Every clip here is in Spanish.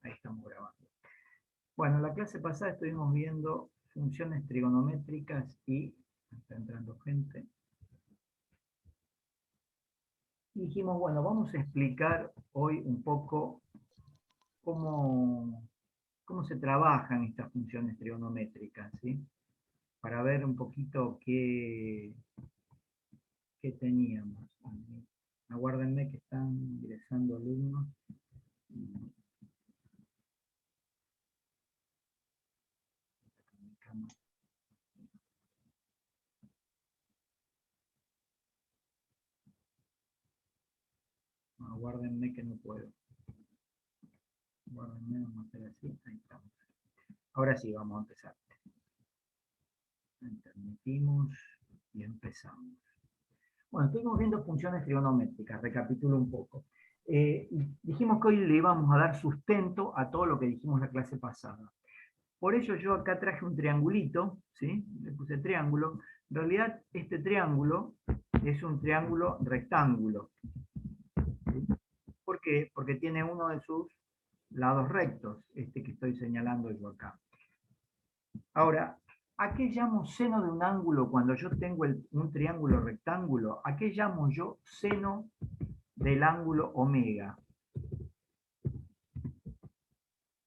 Ahí estamos grabando. Bueno, en la clase pasada estuvimos viendo funciones trigonométricas y... Está entrando gente. Y dijimos, bueno, vamos a explicar hoy un poco cómo se trabajan estas funciones trigonométricas, ¿sí? Para ver un poquito qué teníamos. Aguárdenme que están ingresando alumnos. Aguárdenme que no puedo. Aguárdenme, vamos a hacer así. Ahí estamos. Ahora sí, vamos a empezar. Intermitimos y empezamos. Bueno, estuvimos viendo funciones trigonométricas, recapitulo un poco. Dijimos que hoy le íbamos a dar sustento a todo lo que dijimos la clase pasada. Por ello yo acá traje un triangulito, ¿sí? Le puse triángulo. En realidad este triángulo es un triángulo rectángulo. ¿Sí? ¿Por qué? Porque tiene uno de sus lados rectos, este que estoy señalando yo acá. Ahora, ¿a qué llamo seno de un ángulo cuando yo tengo un triángulo rectángulo? ¿A qué llamo yo seno del ángulo omega?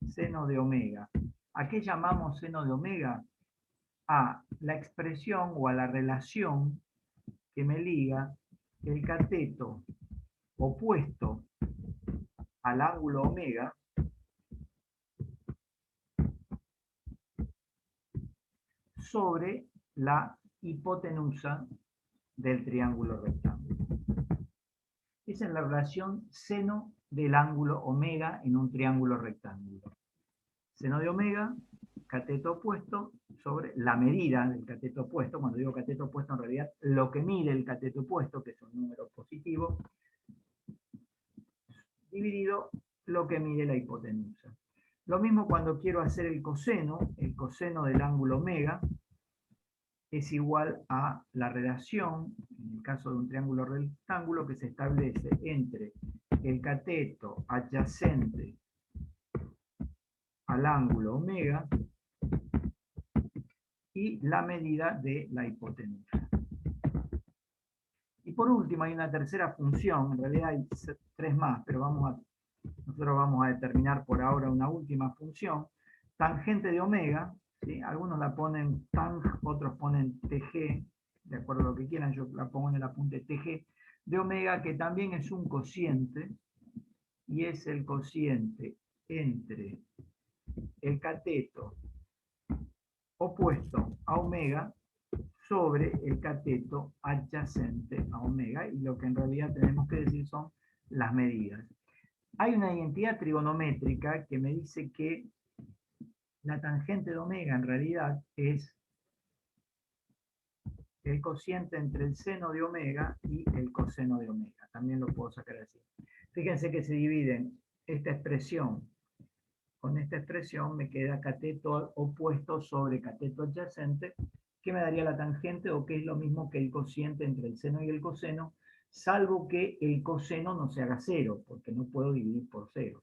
Seno de omega. ¿A qué llamamos seno de omega? A la expresión o a la relación que me liga el cateto opuesto al ángulo omega sobre la hipotenusa del triángulo rectángulo. Esa es la relación seno del ángulo omega en un triángulo rectángulo. Seno de omega, cateto opuesto, sobre la medida del cateto opuesto. Cuando digo cateto opuesto, en realidad lo que mide el cateto opuesto, que es un número positivo, dividido lo que mide la hipotenusa. Lo mismo cuando quiero hacer el coseno del ángulo omega es igual a la relación, en el caso de un triángulo rectángulo, que se establece entre el cateto adyacente al ángulo omega y la medida de la hipotenusa. Y por último hay una tercera función, en realidad hay tres más, pero nosotros vamos a determinar por ahora una última función, tangente de omega, ¿sí? Algunos la ponen tang, otros ponen tg, de acuerdo a lo que quieran, yo la pongo en el apunte tg, de omega, que también es un cociente, y es el cociente entre el cateto opuesto a omega sobre el cateto adyacente a omega, y lo que en realidad tenemos que decir son las medidas. Hay una identidad trigonométrica que me dice que la tangente de omega en realidad es el cociente entre el seno de omega y el coseno de omega. También lo puedo sacar así. Fíjense que se dividen esta expresión. Con esta expresión me queda cateto opuesto sobre cateto adyacente, que me daría la tangente, o que es lo mismo que el cociente entre el seno y el coseno, salvo que el coseno no se haga cero, porque no puedo dividir por cero.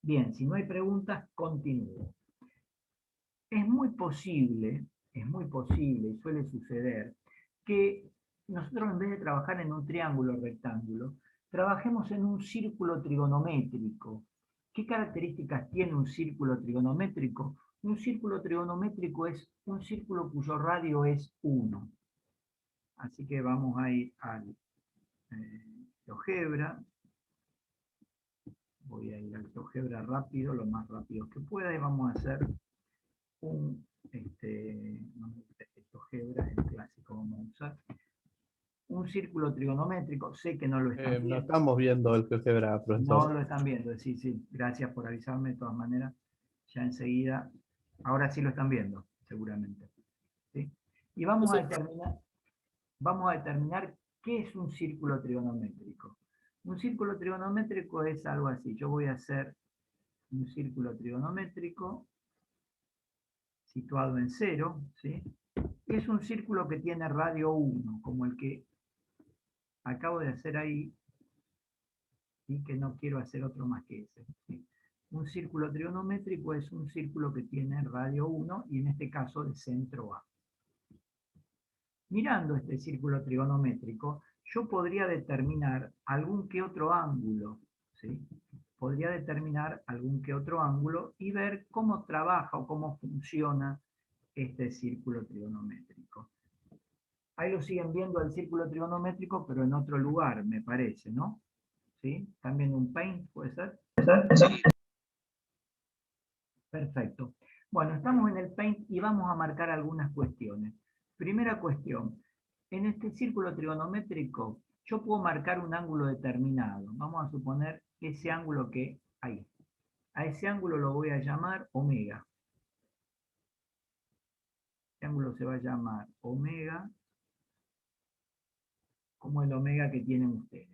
Bien, si no hay preguntas, continúo. Es muy posible, y suele suceder, que nosotros en vez de trabajar en un triángulo rectángulo, trabajemos en un círculo trigonométrico. ¿Qué características tiene un círculo trigonométrico? Un círculo trigonométrico es un círculo cuyo radio es 1. Así que vamos a ir al GeoGebra. Voy a ir al GeoGebra rápido, lo más rápido que pueda, y vamos a hacer un GeoGebra, el clásico vamos a usar. Un círculo trigonométrico, sé que no lo están No viendo. estamos viendo el GeoGebra, No profesor. lo están viendo, sí, sí, gracias por avisarme de todas maneras. Ya enseguida, ahora sí lo están viendo, seguramente. ¿Sí? Y vamos a determinar qué es un círculo trigonométrico. Un círculo trigonométrico es algo así. Yo voy a hacer un círculo trigonométrico situado en 0, ¿sí? Y es un círculo que tiene radio 1, como el que acabo de hacer ahí, y que no quiero hacer otro más que ese, ¿sí? Un círculo trigonométrico es un círculo que tiene radio 1 y en este caso de centro A. Mirando este círculo trigonométrico, yo podría determinar algún que otro ángulo, ¿sí? Podría determinar algún que otro ángulo y ver cómo trabaja o cómo funciona este círculo trigonométrico. Ahí lo siguen viendo el círculo trigonométrico, pero en otro lugar, me parece, ¿no? ¿Sí? ¿Están viendo un Paint, puede ser? Perfecto. Bueno, estamos en el Paint y vamos a marcar algunas cuestiones. Primera cuestión, en este círculo trigonométrico yo puedo marcar un ángulo determinado. Vamos a suponer ese ángulo que hay. A ese ángulo lo voy a llamar omega. Este ángulo se va a llamar omega, como el omega que tienen ustedes.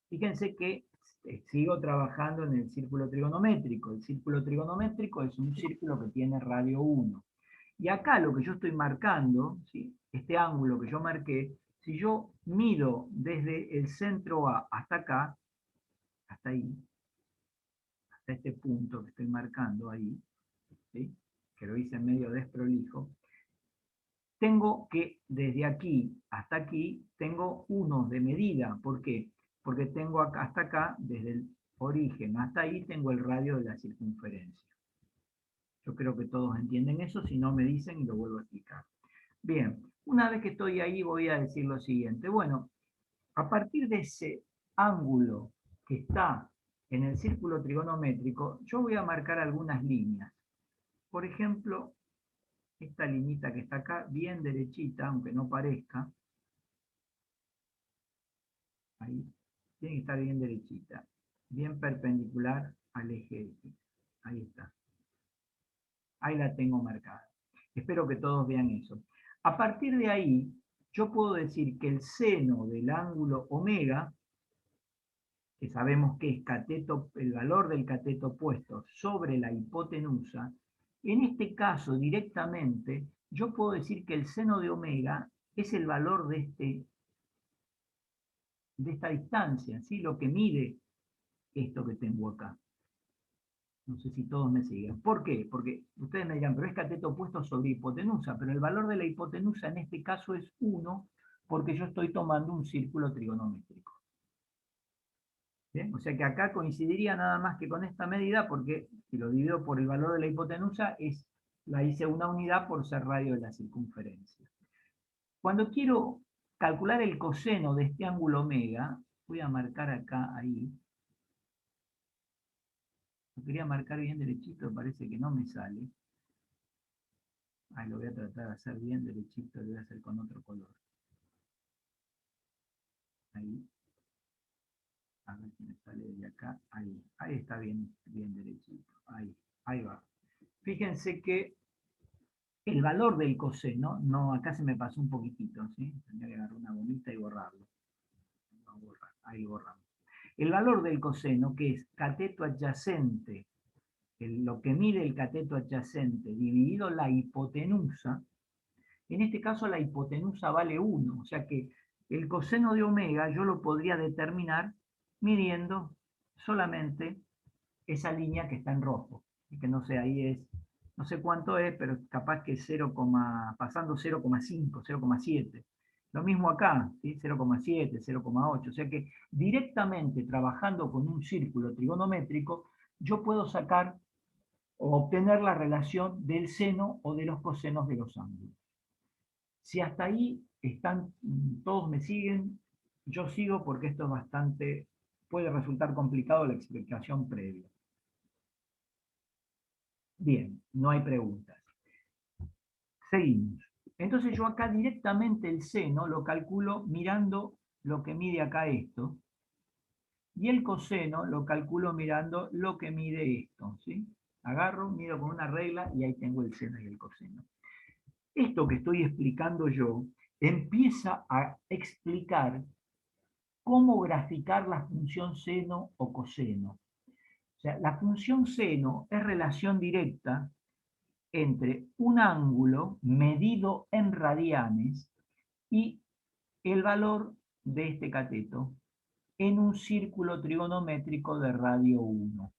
Fíjense que sigo trabajando en el círculo trigonométrico. El círculo trigonométrico es un círculo que tiene radio 1. Y acá lo que yo estoy marcando, ¿sí? Este ángulo que yo marqué, si yo mido desde el centro A hasta acá, hasta ahí, hasta este punto que estoy marcando ahí, ¿sí? Que lo hice medio desprolijo, tengo que desde aquí hasta aquí, tengo unos de medida. ¿Por qué? Porque tengo acá, hasta acá, desde el origen hasta ahí, tengo el radio de la circunferencia. Yo creo que todos entienden eso, si no me dicen y lo vuelvo a explicar. Bien, una vez que estoy ahí voy a decir lo siguiente. Bueno, a partir de ese ángulo que está en el círculo trigonométrico, yo voy a marcar algunas líneas. Por ejemplo, esta liñita que está acá, bien derechita, aunque no parezca, ahí, tiene que estar bien derechita, bien perpendicular al eje X. Ahí está. Ahí la tengo marcada. Espero que todos vean eso. A partir de ahí, yo puedo decir que el seno del ángulo omega, que sabemos que es cateto, el valor del cateto opuesto sobre la hipotenusa, en este caso directamente, yo puedo decir que el seno de omega es el valor de esta distancia, ¿sí? Lo que mide esto que tengo acá. No sé si todos me siguen. ¿Por qué? Porque ustedes me dirán, pero es cateto opuesto sobre hipotenusa, pero el valor de la hipotenusa en este caso es 1, porque yo estoy tomando un círculo trigonométrico. ¿Bien? O sea que acá coincidiría nada más que con esta medida, porque si lo divido por el valor de la hipotenusa, la hice una unidad por ser radio de la circunferencia. Cuando quiero calcular el coseno de este ángulo omega, voy a marcar acá, ahí. Lo quería marcar bien derechito, parece que no me sale. Ahí lo voy a tratar de hacer bien derechito, lo voy a hacer con otro color. Ahí. A ver si me sale de acá. Ahí. Ahí está bien, bien derechito. Ahí va. Fíjense que el valor del coseno, no, acá se me pasó un poquitito, ¿sí? Tendría que agarrar una gomita y borrarlo. No, borrar. Ahí lo borramos. El valor del coseno, que es cateto adyacente, lo que mide el cateto adyacente dividido la hipotenusa, en este caso la hipotenusa vale 1, o sea que el coseno de omega yo lo podría determinar midiendo solamente esa línea que está en rojo, y que no sé, ahí es, no sé cuánto es, pero capaz que 0, pasando 0,5, 0,7. Lo mismo acá, ¿sí? 0,7, 0,8, o sea que directamente trabajando con un círculo trigonométrico, yo puedo sacar o obtener la relación del seno o de los cosenos de los ángulos. Si hasta ahí están, todos me siguen, yo sigo porque esto es bastante, puede resultar complicado la explicación previa. Bien, no hay preguntas. Seguimos. Entonces yo acá directamente el seno lo calculo mirando lo que mide acá esto, y el coseno lo calculo mirando lo que mide esto, ¿sí? Agarro, mido con una regla y ahí tengo el seno y el coseno. Esto que estoy explicando yo empieza a explicar cómo graficar la función seno o coseno. O sea, la función seno es relación directa entre un ángulo medido en radianes y el valor de este cateto, en un círculo trigonométrico de radio 1.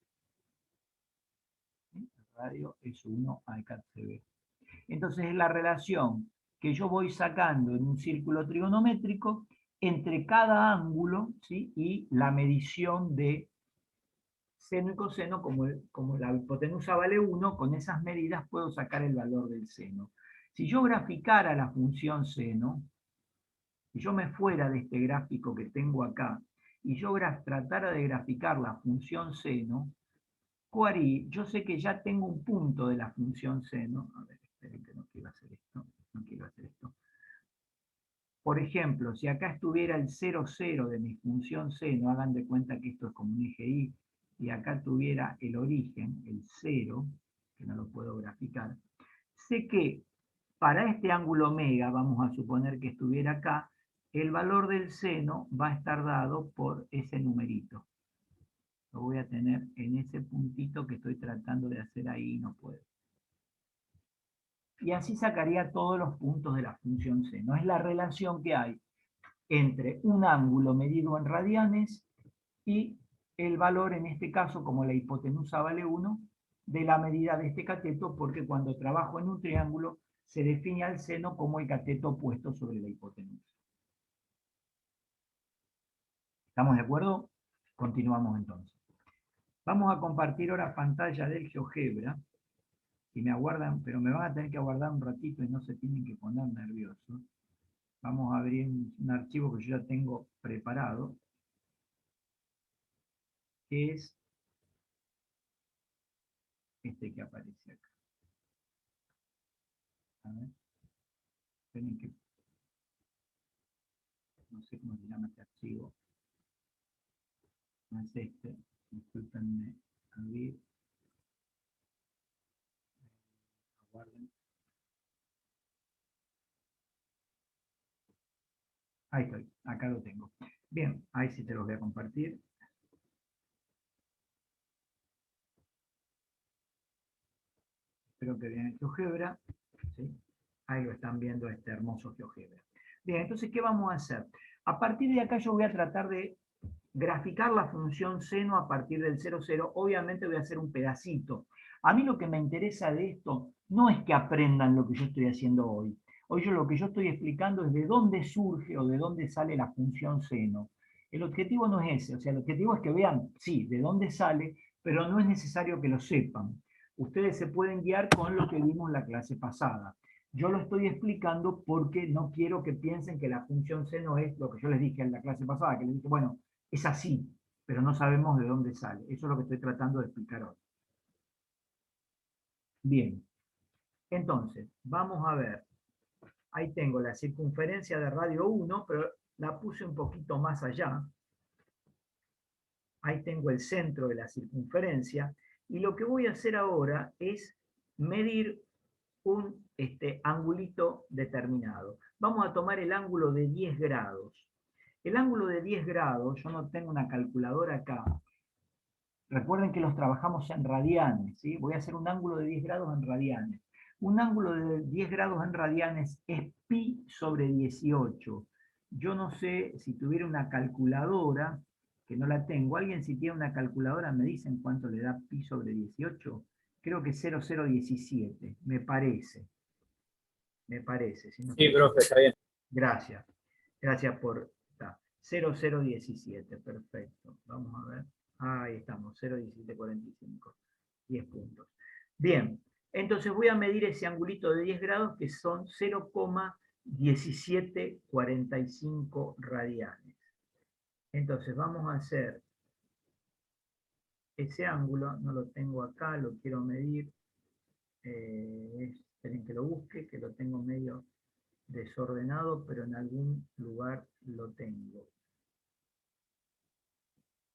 ¿Sí? Radio es 1 al CAT-CB. Entonces es la relación que yo voy sacando en un círculo trigonométrico entre cada ángulo, ¿sí? Y la medición de seno y coseno, como la hipotenusa vale 1, con esas medidas puedo sacar el valor del seno. Si yo graficara la función seno, si yo me fuera de este gráfico que tengo acá, y yo tratara de graficar la función seno, ¿qué haría? Yo sé que ya tengo un punto de la función seno. A ver, esperen que no quiero hacer esto. No quiero hacer esto. Por ejemplo, si acá estuviera el 0, 0 de mi función seno, hagan de cuenta que esto es como un eje Y, y acá tuviera el origen, el 0, que no lo puedo graficar, sé que para este ángulo omega, vamos a suponer que estuviera acá, el valor del seno va a estar dado por ese numerito. Lo voy a tener en ese puntito que estoy tratando de hacer ahí y no puedo. Y así sacaría todos los puntos de la función seno. Es la relación que hay entre un ángulo medido en radianes y el valor, en este caso, como la hipotenusa vale 1, de la medida de este cateto, porque cuando trabajo en un triángulo se define al seno como el cateto puesto sobre la hipotenusa. ¿Estamos de acuerdo? Continuamos entonces. Vamos a compartir ahora pantalla del GeoGebra. Si me aguardan, pero me van a tener que aguardar un ratito y no se tienen que poner nerviosos. Vamos a abrir un archivo que yo ya tengo preparado, que es este que aparece acá. A ver, esperen que no sé cómo se llama este archivo. No es este, discúlpenme, abrir, aguarden. Ahí estoy, acá lo tengo. Bien, ahí sí te los voy a compartir. Espero que vean el GeoGebra. ¿Sí? Ahí lo están viendo, este hermoso GeoGebra. Bien, entonces, ¿qué vamos a hacer? A partir de acá yo voy a tratar de graficar la función seno a partir del 0, 0. Obviamente voy a hacer un pedacito. A mí lo que me interesa de esto no es que aprendan lo que yo estoy haciendo hoy. Hoy yo lo que yo estoy explicando es de dónde surge o de dónde sale la función seno. El objetivo no es ese, o sea, el objetivo es que vean, sí, de dónde sale, pero no es necesario que lo sepan. Ustedes se pueden guiar con lo que vimos en la clase pasada. Yo lo estoy explicando porque no quiero que piensen que la función seno es lo que yo les dije en la clase pasada, que les dije, bueno, es así, pero no sabemos de dónde sale. Eso es lo que estoy tratando de explicar hoy. Bien, entonces, vamos a ver. Ahí tengo la circunferencia de radio 1, pero la puse un poquito más allá. Ahí tengo el centro de la circunferencia. Y lo que voy a hacer ahora es medir un angulito determinado. Vamos a tomar el ángulo de 10 grados. El ángulo de 10 grados, yo no tengo una calculadora acá. Recuerden que los trabajamos en radianes, ¿sí? Voy a hacer un ángulo de 10 grados en radianes. Un ángulo de 10 grados en radianes es pi sobre 18. Yo no sé si tuviera una calculadora, que no la tengo. ¿Alguien si tiene una calculadora me dicen cuánto le da pi sobre 18? Creo que 0,017, me parece. Me parece. Si no Sí, profe, está bien. Gracias. Gracias por... 0,017, perfecto. Vamos a ver. Ahí estamos, 0,1745. 10 puntos. Bien, entonces voy a medir ese angulito de 10 grados que son 0,1745 radianes. Entonces vamos a hacer ese ángulo, no lo tengo acá, lo quiero medir. Esperen que lo busque, que lo tengo medio desordenado, pero en algún lugar lo tengo.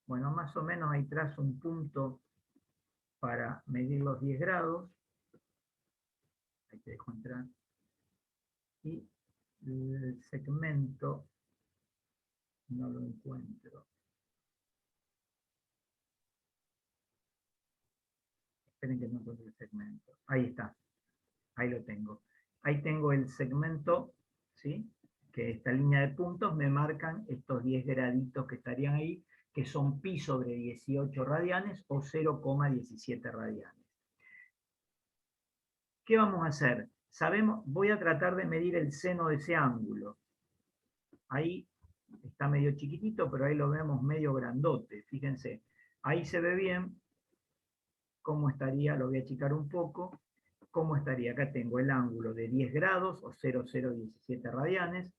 Bueno, más o menos ahí trazo un punto para medir los 10 grados. Ahí te dejo entrar. Y el segmento no lo encuentro. Esperen que no encuentro el segmento. Ahí está. Ahí lo tengo. Ahí tengo el segmento, ¿sí? que esta línea de puntos me marcan estos 10 graditos que estarían ahí, que son pi sobre 18 radianes o 0,17 radianes. ¿Qué vamos a hacer? Voy a tratar de medir el seno de ese ángulo. Ahí está medio chiquitito, pero ahí lo vemos medio grandote. Fíjense, ahí se ve bien cómo estaría, lo voy a achicar un poco, cómo estaría. Acá tengo el ángulo de 10 grados o 0,017 radianes.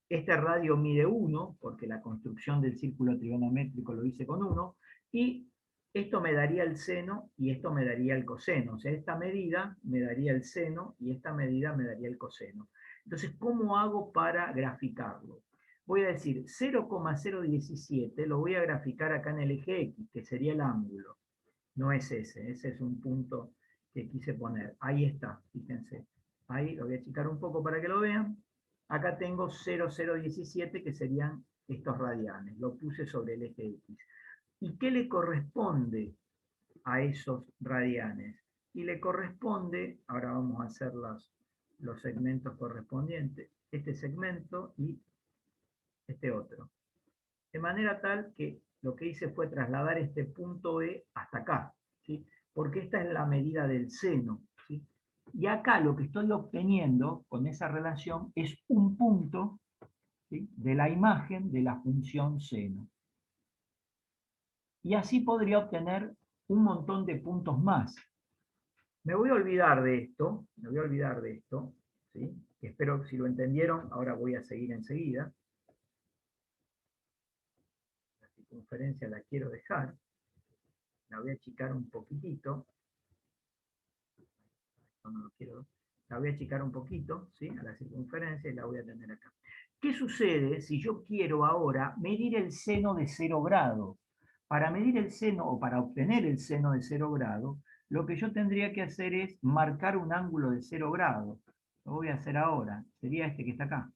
Este radio mide 1, porque la construcción del círculo trigonométrico lo hice con 1, y esto me daría el seno y esto me daría el coseno. O sea, esta medida me daría el seno y esta medida me daría el coseno. Entonces, ¿cómo hago para graficarlo? Voy a decir 0,017, lo voy a graficar acá en el eje X, que sería el ángulo. No es ese es un punto que quise poner. Ahí está, fíjense. Ahí lo voy a achicar un poco para que lo vean. Acá tengo 0,017, que serían estos radianes. Lo puse sobre el eje X. ¿Y qué le corresponde a esos radianes? Y le corresponde, ahora vamos a hacer los segmentos correspondientes, este segmento y este otro. De manera tal que lo que hice fue trasladar este punto E hasta acá, ¿sí? Porque esta es la medida del seno, ¿sí? Y acá lo que estoy obteniendo con esa relación es un punto, ¿sí?, de la imagen de la función seno. Y así podría obtener un montón de puntos más. Me voy a olvidar de esto, ¿sí? Que espero que si lo entendieron, ahora voy a seguir enseguida. La circunferencia la quiero dejar, la voy a achicar un poquitito. No lo quiero. La voy a achicar un poquito, ¿sí?, a la circunferencia, y la voy a tener acá. ¿Qué sucede si yo quiero ahora medir el seno de 0 grados? Para medir el seno, o para obtener el seno de 0 grados, lo que yo tendría que hacer es marcar un ángulo de 0 grados. Lo voy a hacer ahora. Sería este que está acá.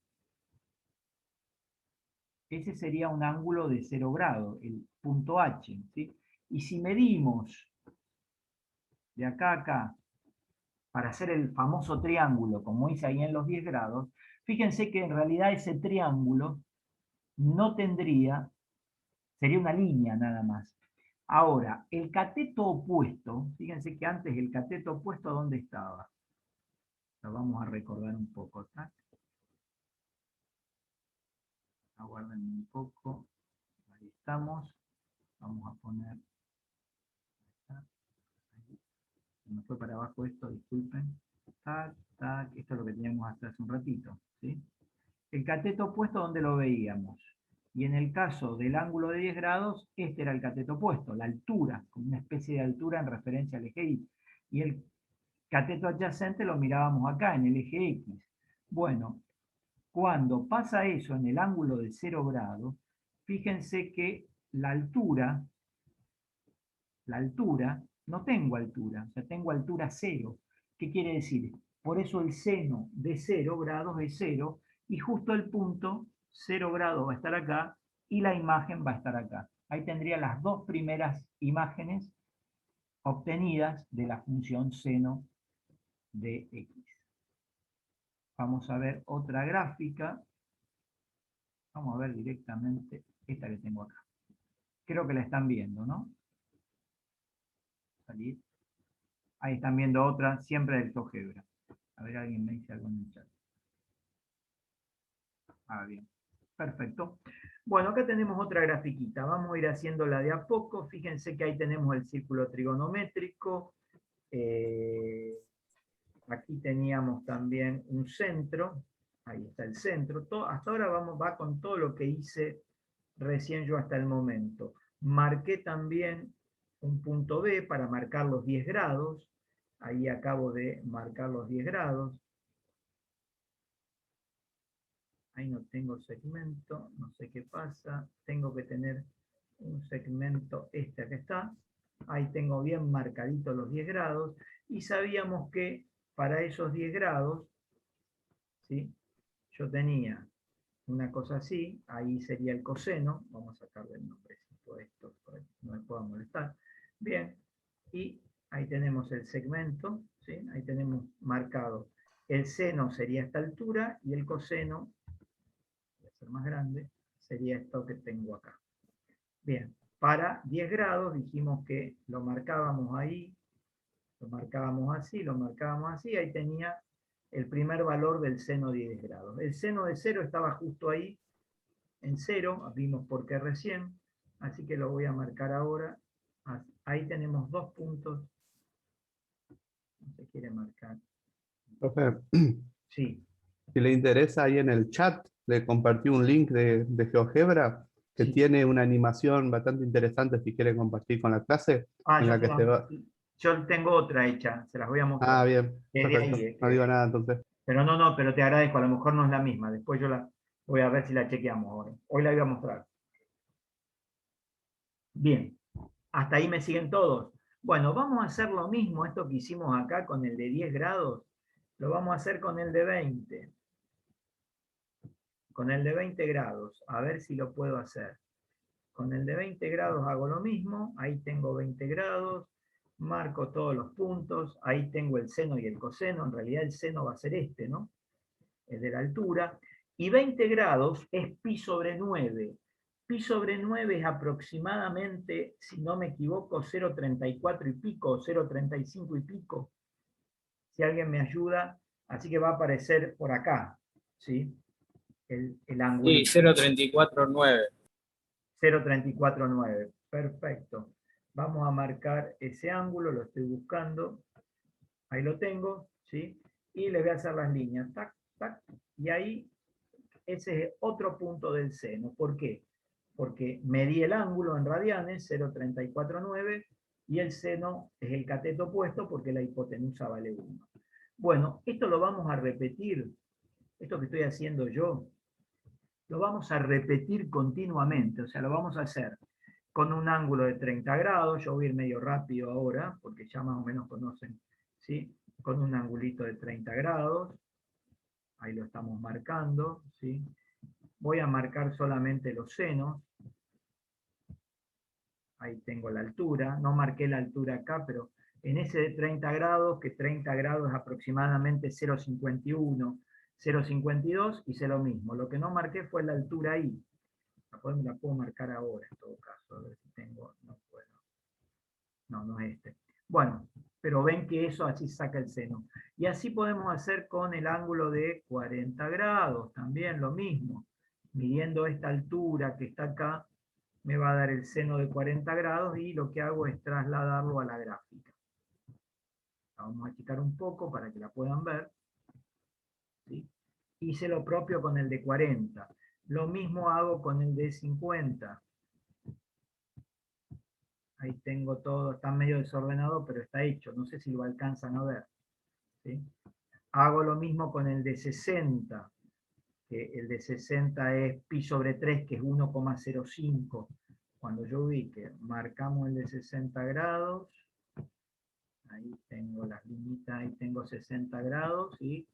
Ese sería un ángulo de 0 grados, el punto H, ¿sí? Y si medimos de acá a acá, para hacer el famoso triángulo, como hice ahí en los 10 grados, fíjense que en realidad ese triángulo no tendría, sería una línea nada más. Ahora, el cateto opuesto, fíjense que antes el cateto opuesto, ¿dónde estaba? Lo vamos a recordar un poco, ¿tá? Aguarden un poco, ahí estamos, vamos a poner, ahí. Se me fue para abajo esto, disculpen, tac, tac, esto es lo que teníamos hasta hace un ratito, ¿sí? El cateto opuesto, ¿dónde lo veíamos? Y en el caso del ángulo de 10 grados, este era el cateto opuesto, la altura, como una especie de altura en referencia al eje Y. Y el cateto adyacente lo mirábamos acá, en el eje X. Bueno, cuando pasa eso en el ángulo de 0 grados, fíjense que la altura, no tengo altura, o sea, tengo altura 0. ¿Qué quiere decir? Por eso el seno de 0 grados es 0, y justo el punto 0 grados va a estar acá, y la imagen va a estar acá. Ahí tendría las dos primeras imágenes obtenidas de la función seno de x. Vamos a ver otra gráfica. Vamos a ver directamente esta que tengo acá. Creo que la están viendo, ¿no? Salir. Ahí están viendo otra, siempre del GeoGebra. A ver, alguien me dice algo en el chat. Ah, bien. Perfecto. Bueno, acá tenemos otra grafiquita. Vamos a ir haciéndola de a poco. Fíjense que ahí tenemos el círculo trigonométrico. Aquí teníamos también un centro. Ahí está el centro. Hasta ahora va con todo lo que hice recién yo hasta el momento. Marqué también un punto B para marcar los 10 grados. Ahí acabo de marcar los 10 grados. Ahí no tengo segmento, no sé qué pasa. Tengo que tener un segmento, este acá está. Ahí tengo bien marcaditos los 10 grados. Y sabíamos que para esos 10 grados, ¿sí?, yo tenía una cosa así, ahí sería el coseno. Vamos a sacarle el nombrecito a esto para que no me pueda molestar. Bien, y ahí tenemos el segmento, ¿sí? Ahí tenemos marcado. El seno sería esta altura y el coseno ser más grande, sería esto que tengo acá. Bien, para 10 grados dijimos que lo marcábamos ahí, lo marcábamos así, lo marcábamos así, ahí tenía el primer valor del seno de 10 grados. El seno de 0 estaba justo ahí, en 0, vimos por qué recién, así que lo voy a marcar ahora. Ahí tenemos 2 puntos. No se quiere marcar. Profe, Sí. si le interesa, ahí en el chat le compartí un link de GeoGebra que Sí. tiene una animación bastante interesante si quiere compartir con la clase, Ah, en la que se va. yo tengo otra hecha, se las voy a mostrar. Ah, bien, Es de perfecto. ahí. No digo nada entonces. Pero no, pero te agradezco, a lo mejor no es la misma. Después yo la voy a ver si la chequeamos ahora. Hoy la voy a mostrar. Bien, hasta ahí me siguen todos. Bueno, vamos a hacer lo mismo, esto que hicimos acá con el de 10 grados, lo vamos a hacer con el de 20. Con el de 20 grados, a ver si lo puedo hacer. Con el de 20 grados hago lo mismo, ahí tengo 20 grados, marco todos los puntos, ahí tengo el seno y el coseno, en realidad el seno va a ser este, ¿no? El de la altura, y 20 grados es pi sobre 9. Pi sobre 9 es aproximadamente, si no me equivoco, 0,34 y pico, 0,35 y pico. Si alguien me ayuda, así que va a aparecer por acá, ¿sí? El ángulo. Sí, 0,349. 0,349. Perfecto. Vamos a marcar ese ángulo, lo estoy buscando. Ahí lo tengo, ¿sí? Y le voy a hacer las líneas, tac, tac, y ahí ese es otro punto del seno. ¿Por qué? Porque medí el ángulo en radianes, 0,349, y el seno es el cateto opuesto porque la hipotenusa vale 1. Bueno, esto lo vamos a repetir, esto que estoy haciendo yo, lo vamos a repetir continuamente, o sea, lo vamos a hacer con un ángulo de 30 grados, yo voy a ir medio rápido ahora, porque ya más o menos conocen, ¿sí? Con un angulito de 30 grados, ahí lo estamos marcando, ¿sí? Voy a marcar solamente los senos, ahí tengo la altura, no marqué la altura acá, pero en ese de 30 grados, que 30 grados es aproximadamente 0,51, 0,52, hice lo mismo. Lo que no marqué fue la altura ahí. La puedo marcar ahora, en todo caso, a ver si tengo, no puedo. No es este. Bueno, pero ven que eso así saca el seno. Y así podemos hacer con el ángulo de 40 grados, también lo mismo. Midiendo esta altura que está acá, me va a dar el seno de 40 grados y lo que hago es trasladarlo a la gráfica. La vamos a achicar un poco para que la puedan ver. ¿Sí? Hice lo propio con el de 40. Lo mismo hago con el de 50. Ahí tengo todo, está medio desordenado, pero está hecho. No sé si lo alcanzan a ver. ¿Sí? Hago lo mismo con el de 60, que el de 60 es pi sobre 3, que es 1,05. Cuando yo vi que marcamos el de 60 grados, ahí tengo las linitas, ahí tengo 60 grados y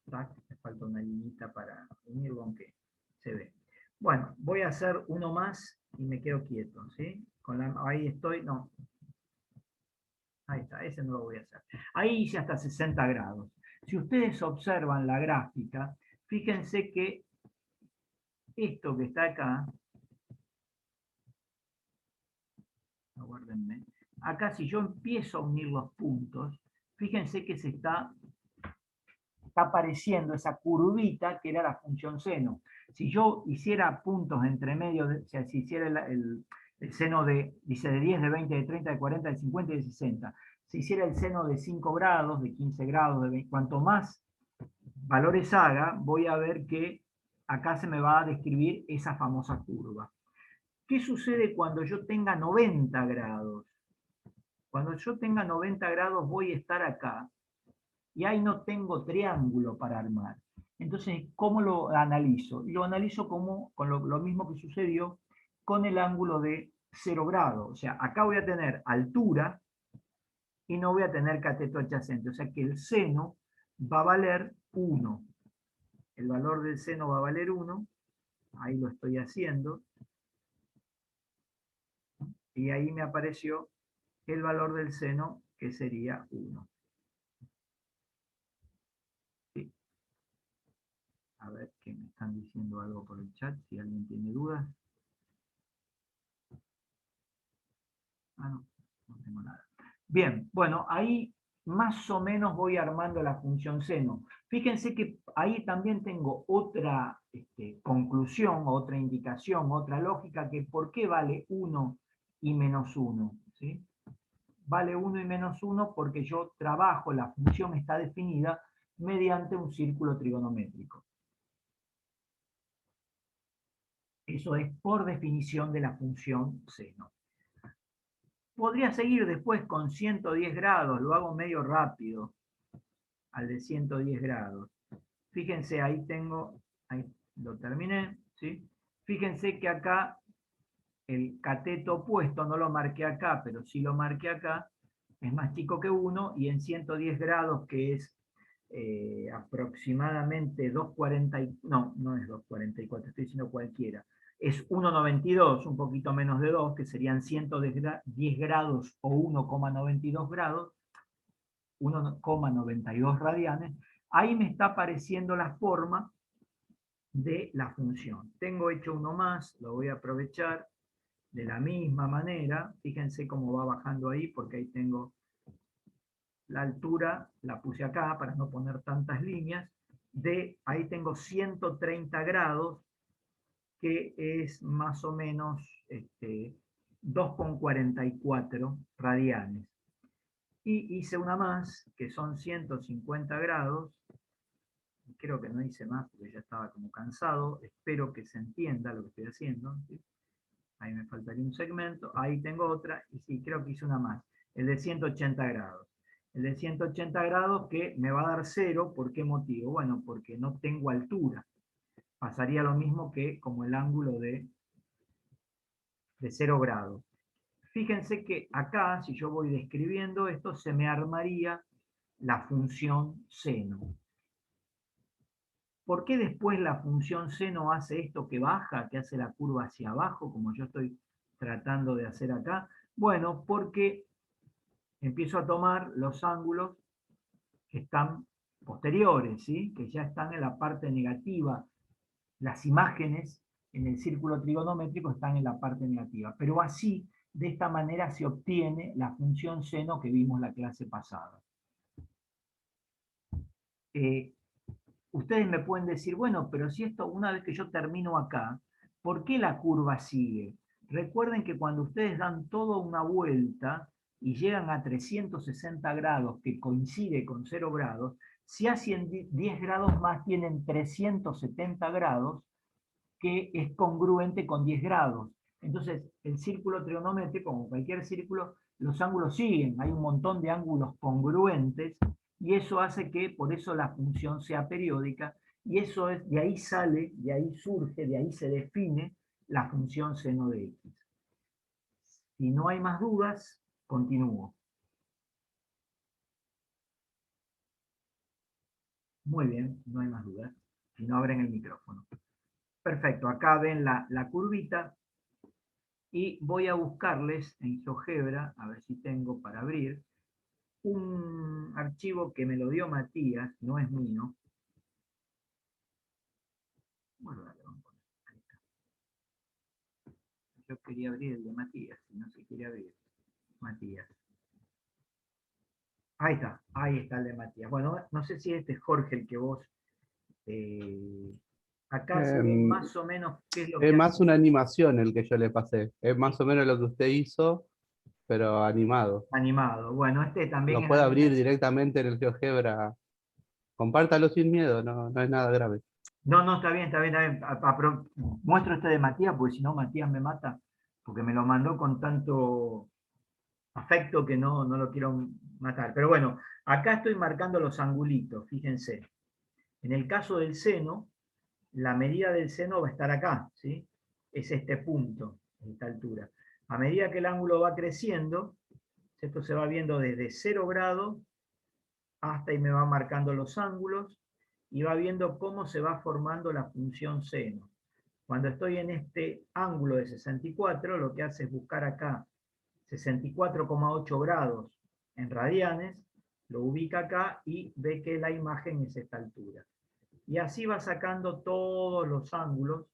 tac, me falta una linita para unirlo, aunque se ve. Bueno, voy a hacer uno más y me quedo quieto, ¿sí? Ahí estoy, no. Ahí está, ese no lo voy a hacer. Ahí hice hasta 60 grados. Si ustedes observan la gráfica, fíjense que esto que está acá, aguárdenme, acá si yo empiezo a unir los puntos, fíjense que está apareciendo esa curvita que era la función seno. Si yo hiciera puntos entre medio, o sea, si hiciera el seno dice de 10, de 20, de 30, de 40, de 50 y de 60, si hiciera el seno de 5 grados, de 15 grados, de 20, cuanto más valores haga, voy a ver que acá se me va a describir esa famosa curva. ¿Qué sucede cuando yo tenga 90 grados? Cuando yo tenga 90 grados voy a estar acá y ahí no tengo triángulo para armar. Entonces, ¿cómo lo analizo? Lo analizo como, con lo mismo que sucedió con el ángulo de 0 grados. O sea, acá voy a tener altura y no voy a tener cateto adyacente. O sea que el seno va a valer 1. El valor del seno va a valer 1. Ahí lo estoy haciendo. Y ahí me apareció el valor del seno, que sería 1. ¿Sí? A ver qué me... están diciendo algo por el chat, si alguien tiene dudas. Ah, no, no tengo nada. Bien, bueno, ahí más o menos voy armando la función seno. Fíjense que ahí también tengo otra conclusión, otra indicación, otra lógica, que por qué vale 1 y menos 1. ¿Sí? Vale 1 y menos 1 porque yo trabajo, la función está definida mediante un círculo trigonométrico. Eso es por definición de la función seno. Podría seguir después con 110 grados, lo hago medio rápido, al de 110 grados. Fíjense, ahí tengo, ahí lo terminé, ¿sí? Fíjense que acá el cateto opuesto, no lo marqué acá, pero sí lo marqué acá, es más chico que 1, y en 110 grados, que es aproximadamente 2,40, no es 2,44, estoy diciendo cualquiera, es 1,92, un poquito menos de 2, que serían 110 grados o 1,92 grados, 1,92 radianes. Ahí me está apareciendo la forma de la función. Tengo hecho uno más, lo voy a aprovechar de la misma manera. Fíjense cómo va bajando ahí, porque ahí tengo la altura, la puse acá para no poner tantas líneas. Ahí tengo 130 grados, que es más o menos 2,44 radianes. Y hice una más, que son 150 grados. Creo que no hice más porque ya estaba como cansado. Espero que se entienda lo que estoy haciendo, ¿sí? Ahí me faltaría un segmento. Ahí tengo otra. Y sí, creo que hice una más. El de 180 grados. El de 180 grados que me va a dar 0. ¿Por qué motivo? Bueno, porque no tengo altura. Pasaría lo mismo que como el ángulo de 0 grados. Fíjense que acá, si yo voy describiendo esto, se me armaría la función seno. ¿Por qué después la función seno hace esto que baja, que hace la curva hacia abajo, como yo estoy tratando de hacer acá? Bueno, porque empiezo a tomar los ángulos que están posteriores, ¿sí? Que ya están en la parte negativa. Las imágenes en el círculo trigonométrico están en la parte negativa. Pero así, de esta manera, se obtiene la función seno que vimos la clase pasada. Ustedes me pueden decir, bueno, pero si esto, una vez que yo termino acá, ¿por qué la curva sigue? Recuerden que cuando ustedes dan toda una vuelta y llegan a 360 grados, que coincide con 0 grados, si hacen 10 grados más, tienen 370 grados, que es congruente con 10 grados. Entonces, el círculo trigonométrico, como cualquier círculo, los ángulos siguen, hay un montón de ángulos congruentes, y eso hace que por eso la función sea periódica, y eso es, de ahí sale, de ahí surge, de ahí se define la función seno de x. Si no hay más dudas, continúo. Muy bien, no hay más dudas. Si no, abren el micrófono. Perfecto, acá ven la curvita, y voy a buscarles en GeoGebra, a ver si tengo para abrir, un archivo que me lo dio Matías, no es mío. Guárdalo, ahí está. Yo quería abrir el de Matías, si no se quiere abrir. Matías. Ahí está el de Matías. Bueno, no sé si este es Jorge el que vos... acá se ve más o menos qué es lo que Es más hace. una animación el que yo le pasé. Es más o menos lo que usted hizo, pero animado. Animado. Bueno, este también Lo es puede abrir animado. directamente en el GeoGebra. Compártalo sin miedo, no es nada grave. No, está bien, está bien, está bien. Muestro este de Matías, porque si no Matías me mata, porque me lo mandó con tanto afecto que no lo quiero matar. Pero bueno, acá estoy marcando los angulitos, fíjense. En el caso del seno, la medida del seno va a estar acá, ¿sí? Es este punto, esta altura. A medida que el ángulo va creciendo, esto se va viendo desde 0 grados hasta y me va marcando los ángulos, y va viendo cómo se va formando la función seno. Cuando estoy en este ángulo de 64, lo que hace es buscar acá 64,8 grados en radianes, lo ubica acá y ve que la imagen es esta altura. Y así va sacando todos los ángulos.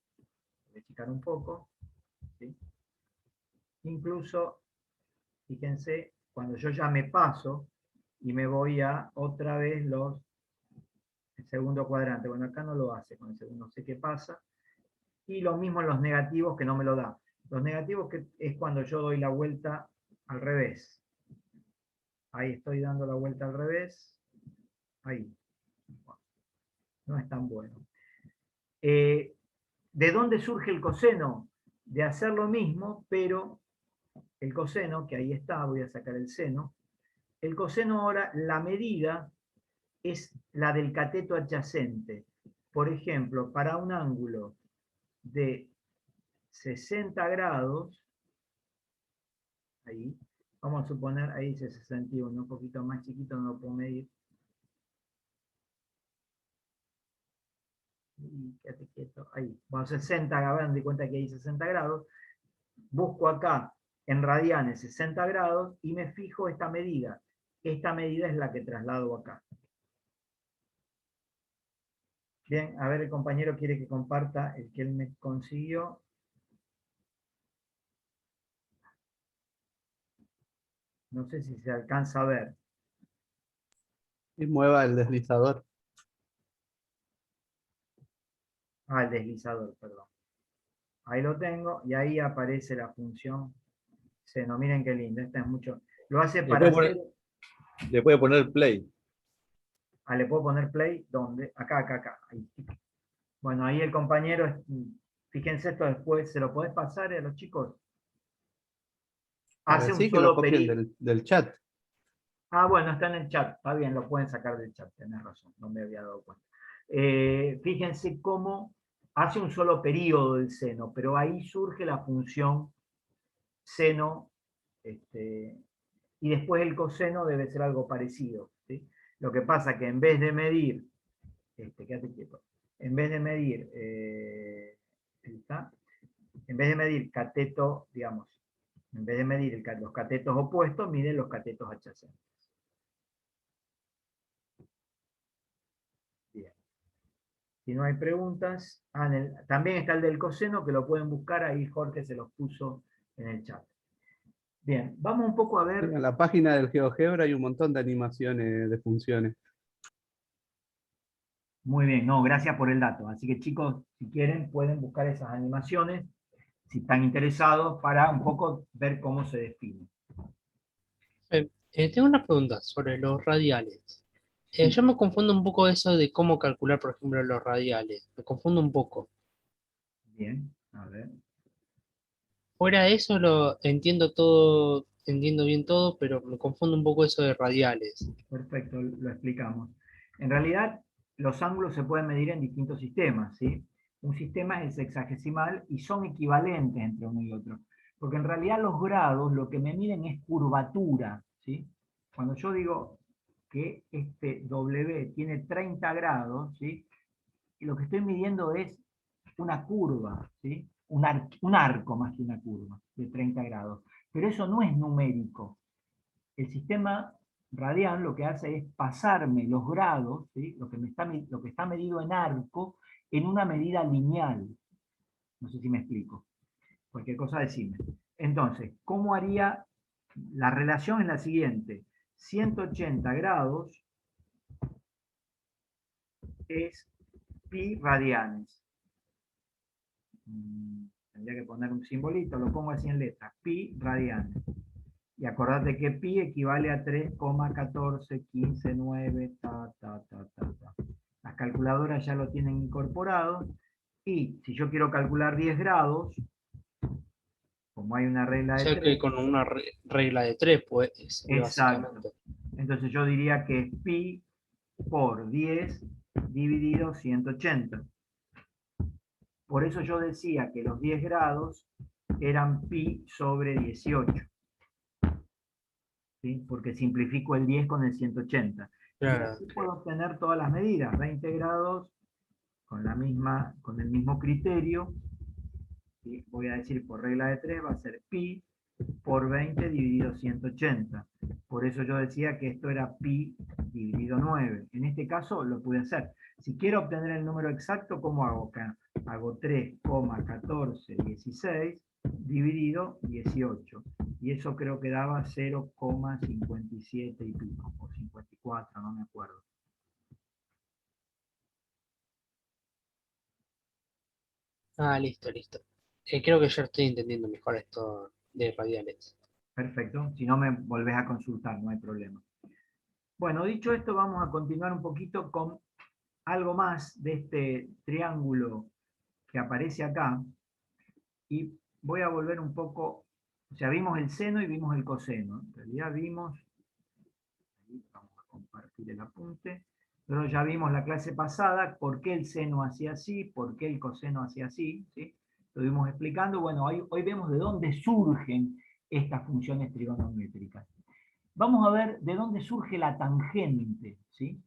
Voy a checar un poco. ¿Sí? Incluso, fíjense, cuando yo ya me paso y me voy a otra vez el segundo cuadrante. Bueno, acá no lo hace con el segundo, no sé qué pasa. Y lo mismo en los negativos, que no me lo da. Los negativos que es cuando yo doy la vuelta al revés. Ahí estoy dando la vuelta al revés. Ahí. No es tan bueno. ¿De dónde surge el coseno? De hacer lo mismo, pero el coseno, que ahí está, voy a sacar el seno. El coseno ahora, la medida es la del cateto adyacente. Por ejemplo, para un ángulo de 60 grados, ahí, vamos a suponer, ahí dice 61, un poquito más chiquito, no lo puedo medir. Y quédate quieto, ahí, bueno, 60, hagan de cuenta que hay 60 grados, busco acá en radianes 60 grados y me fijo esta medida. Esta medida es la que traslado acá. Bien, a ver, el compañero quiere que comparta el que él me consiguió. No sé si se alcanza a ver. Y mueva el deslizador. Ah, el deslizador, perdón. Ahí lo tengo y ahí aparece la función seno. Miren qué lindo, esta es mucho. Lo hace para hacer... Le puede poner play. Ah, ¿le puedo poner play? ¿Dónde? Acá, acá, acá. Ahí. Bueno, ahí el compañero, fíjense esto después, ¿se lo podés pasar a los chicos? Hace un Sí, que lo solo copien periodo. del chat. Ah, bueno, está en el chat, está bien, lo pueden sacar del chat, tenés razón, no me había dado cuenta. Fíjense cómo hace un solo periodo del seno, pero ahí surge la función seno, y después el coseno debe ser algo parecido. ¿Sí? Lo que pasa que en vez de medir, quédate quieto, en vez de medir, ahí está, en vez de medir cateto, digamos, en vez de medir los catetos opuestos, mide los catetos adyacentes. Bien. Si no hay preguntas, también está el del coseno, que lo pueden buscar, ahí Jorge se los puso en el chat. Bien, vamos un poco a ver. En la página del GeoGebra hay un montón de animaciones de funciones. Muy bien, no, gracias por el dato. Así que chicos, si quieren, pueden buscar esas animaciones, si están interesados, para un poco ver cómo se define. Tengo una pregunta sobre los radiales. Sí, Yo me confundo un poco eso de cómo calcular, por ejemplo, los radiales. Me confundo un poco. bien, a ver. Fuera de eso lo entiendo todo, entiendo bien todo, pero me confundo un poco eso de radiales. Perfecto, lo explicamos. En realidad, los ángulos se pueden medir en distintos sistemas, ¿sí? Un sistema es el sexagesimal y son equivalentes entre uno y otro. Porque en realidad los grados lo que me miden es curvatura, ¿sí? Cuando yo digo que este W tiene 30 grados, ¿sí? Y lo que estoy midiendo es una curva, ¿sí? Un arco más que una curva de 30 grados. Pero eso no es numérico. El sistema radial lo que hace es pasarme los grados, ¿sí? lo que está medido en arco, en una medida lineal. No sé si me explico. Cualquier cosa decime. Entonces, ¿cómo haría? La relación es la siguiente. 180 grados es pi radianes. Tendría que poner un simbolito, lo pongo así en letras. Pi radianes. Y acordate que pi equivale a 3,1415,9, Las calculadoras ya lo tienen incorporado. Y si yo quiero calcular 10 grados, como hay una regla O de sea que 3, con una regla de 3, pues, exacto. básicamente. Entonces yo diría que es pi por 10 dividido 180. Por eso yo decía que los 10 grados eran pi sobre 18. ¿Sí? Porque simplifico el 10 con el 180. Y Claro. así puedo obtener todas las medidas, 20 grados con el mismo criterio. ¿Sí? Voy a decir por regla de 3 va a ser pi por 20 dividido 180. Por eso yo decía que esto era pi dividido 9. En este caso lo pude hacer. Si quiero obtener el número exacto, ¿cómo hago acá? Hago 3,1416 dividido 18. Y eso creo que daba 0,57 y pico, o 54, no me acuerdo. Ah, listo, listo. Creo que yo estoy entendiendo mejor esto de radiales. Perfecto. Si no me volvés a consultar, no hay problema. Bueno, dicho esto, vamos a continuar un poquito con algo más de este triángulo que aparece acá. Y voy a volver un poco, o sea, vimos el seno y vimos el coseno. En realidad vimos, ahí vamos a compartir el apunte, pero ya vimos la clase pasada por qué el seno hacía así, por qué el coseno hacía así, ¿sí? Lo estuvimos explicando. Bueno, hoy vemos de dónde surgen estas funciones trigonométricas. Vamos a ver de dónde surge la tangente, ¿sí?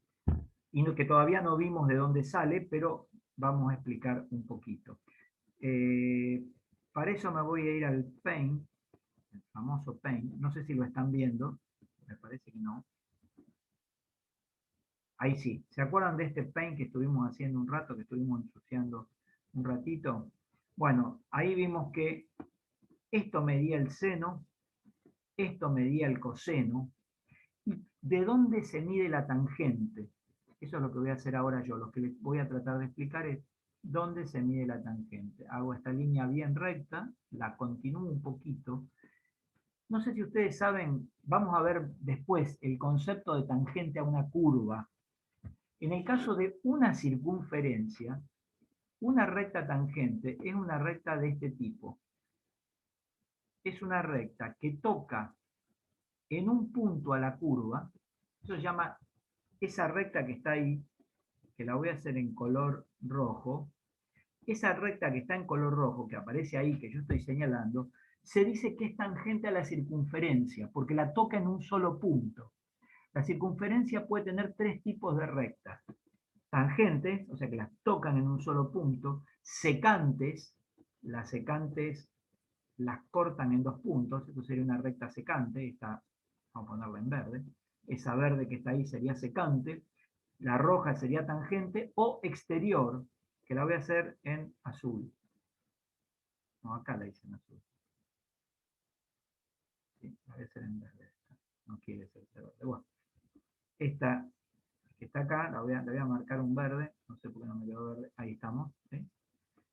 Y que todavía no vimos de dónde sale, pero vamos a explicar un poquito. Para eso me voy a ir al Paint, el famoso Paint. No sé si lo están viendo, me parece que no. Ahí sí. ¿Se acuerdan de este Paint que estuvimos haciendo un rato, que estuvimos ensuciando un ratito? Bueno, ahí vimos que esto medía el seno, esto medía el coseno. ¿Y de dónde se mide la tangente? Eso es lo que voy a hacer ahora yo. Lo que les voy a tratar de explicar es dónde se mide la tangente. Hago esta línea bien recta, la continúo un poquito. No sé si ustedes saben, vamos a ver después el concepto de tangente a una curva. En el caso de una circunferencia, una recta tangente es una recta de este tipo. Es una recta que toca en un punto a la curva. Eso se llama, esa recta que está ahí, que la voy a hacer en color rojo, esa recta que está en color rojo, que aparece ahí, que yo estoy señalando, se dice que es tangente a la circunferencia, porque la toca en un solo punto. La circunferencia puede tener tres tipos de rectas. Tangentes, o sea que las tocan en un solo punto. Secantes, las secantes las cortan en dos puntos, esto sería una recta secante, esta, vamos a ponerla en verde. Esa verde que está ahí sería secante, la roja sería tangente, o exterior, que la voy a hacer en azul. No, acá la hice en azul. Sí, la voy a hacer en verde. No quiere ser verde. Bueno, esta que está acá, la voy a marcar un verde, no sé por qué no me quedó verde, ahí estamos. ¿Sí?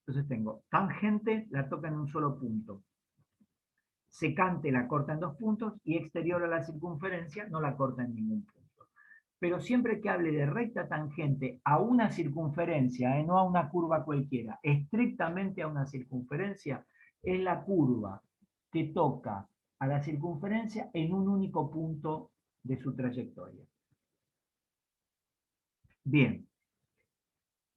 Entonces tengo tangente, la toca en un solo punto. Secante la corta en dos puntos y exterior a la circunferencia no la corta en ningún punto. Pero siempre que hable de recta tangente a una circunferencia, no a una curva cualquiera, estrictamente a una circunferencia, es la curva que toca a la circunferencia en un único punto de su trayectoria. Bien,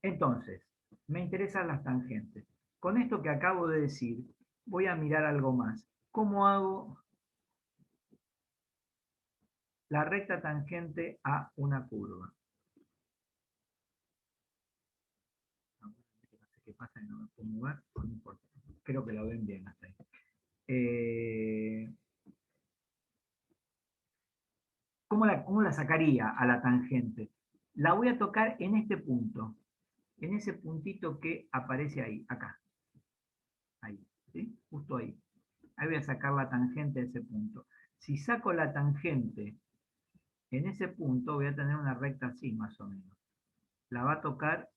entonces, me interesan las tangentes. Con esto que acabo de decir, voy a mirar algo más. ¿Cómo hago la recta tangente a una curva? No sé qué pasa, no me puedo mover, no importa. Creo que lo ven bien hasta ahí. ¿Cómo la sacaría a la tangente? La voy a tocar en este punto, en ese puntito que aparece ahí, acá. Ahí, ¿sí? Justo ahí. Ahí voy a sacar la tangente de ese punto. Si saco la tangente en ese punto, voy a tener una recta así, más o menos. La va a tocar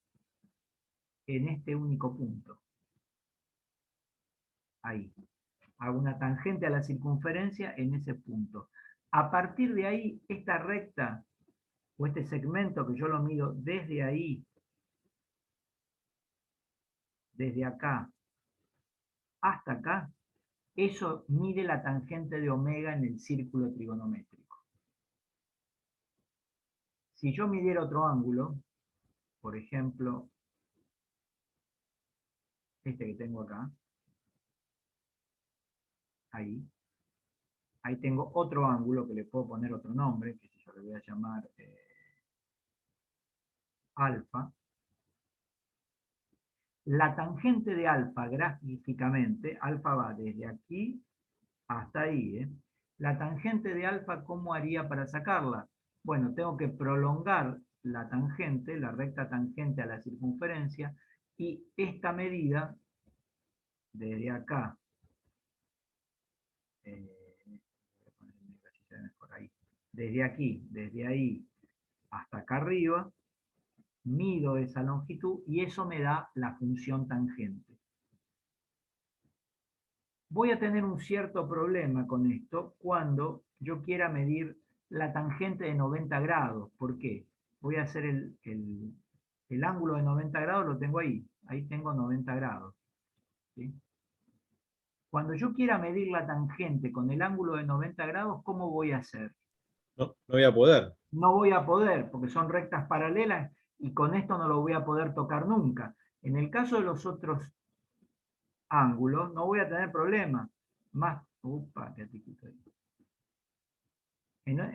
en este único punto. Ahí. Hago una tangente a la circunferencia en ese punto. A partir de ahí, esta recta, o este segmento que yo lo mido desde ahí, desde acá, hasta acá, eso mide la tangente de omega en el círculo trigonométrico. Si yo midiera otro ángulo, por ejemplo, este que tengo acá, ahí tengo otro ángulo que le puedo poner otro nombre, que yo le voy a llamar alfa. La tangente de alfa gráficamente, alfa va desde aquí hasta ahí, La tangente de alfa, ¿cómo haría para sacarla? Bueno, tengo que prolongar la tangente, la recta tangente a la circunferencia, y esta medida, desde acá, voy a ponerme casi se ve mejor ahí, desde aquí, desde ahí hasta acá arriba, mido esa longitud y eso me da la función tangente. Voy a tener un cierto problema con esto cuando yo quiera medir la tangente de 90 grados. ¿Por qué? Voy a hacer el ángulo de 90 grados, lo tengo ahí. Ahí tengo 90 grados. ¿Sí? Cuando yo quiera medir la tangente con el ángulo de 90 grados, ¿cómo voy a hacer? No, no voy a poder. No voy a poder, porque son rectas paralelas y con esto no lo voy a poder tocar nunca. En el caso de los otros ángulos, no voy a tener problema. Más, upa, qué tiquito ahí.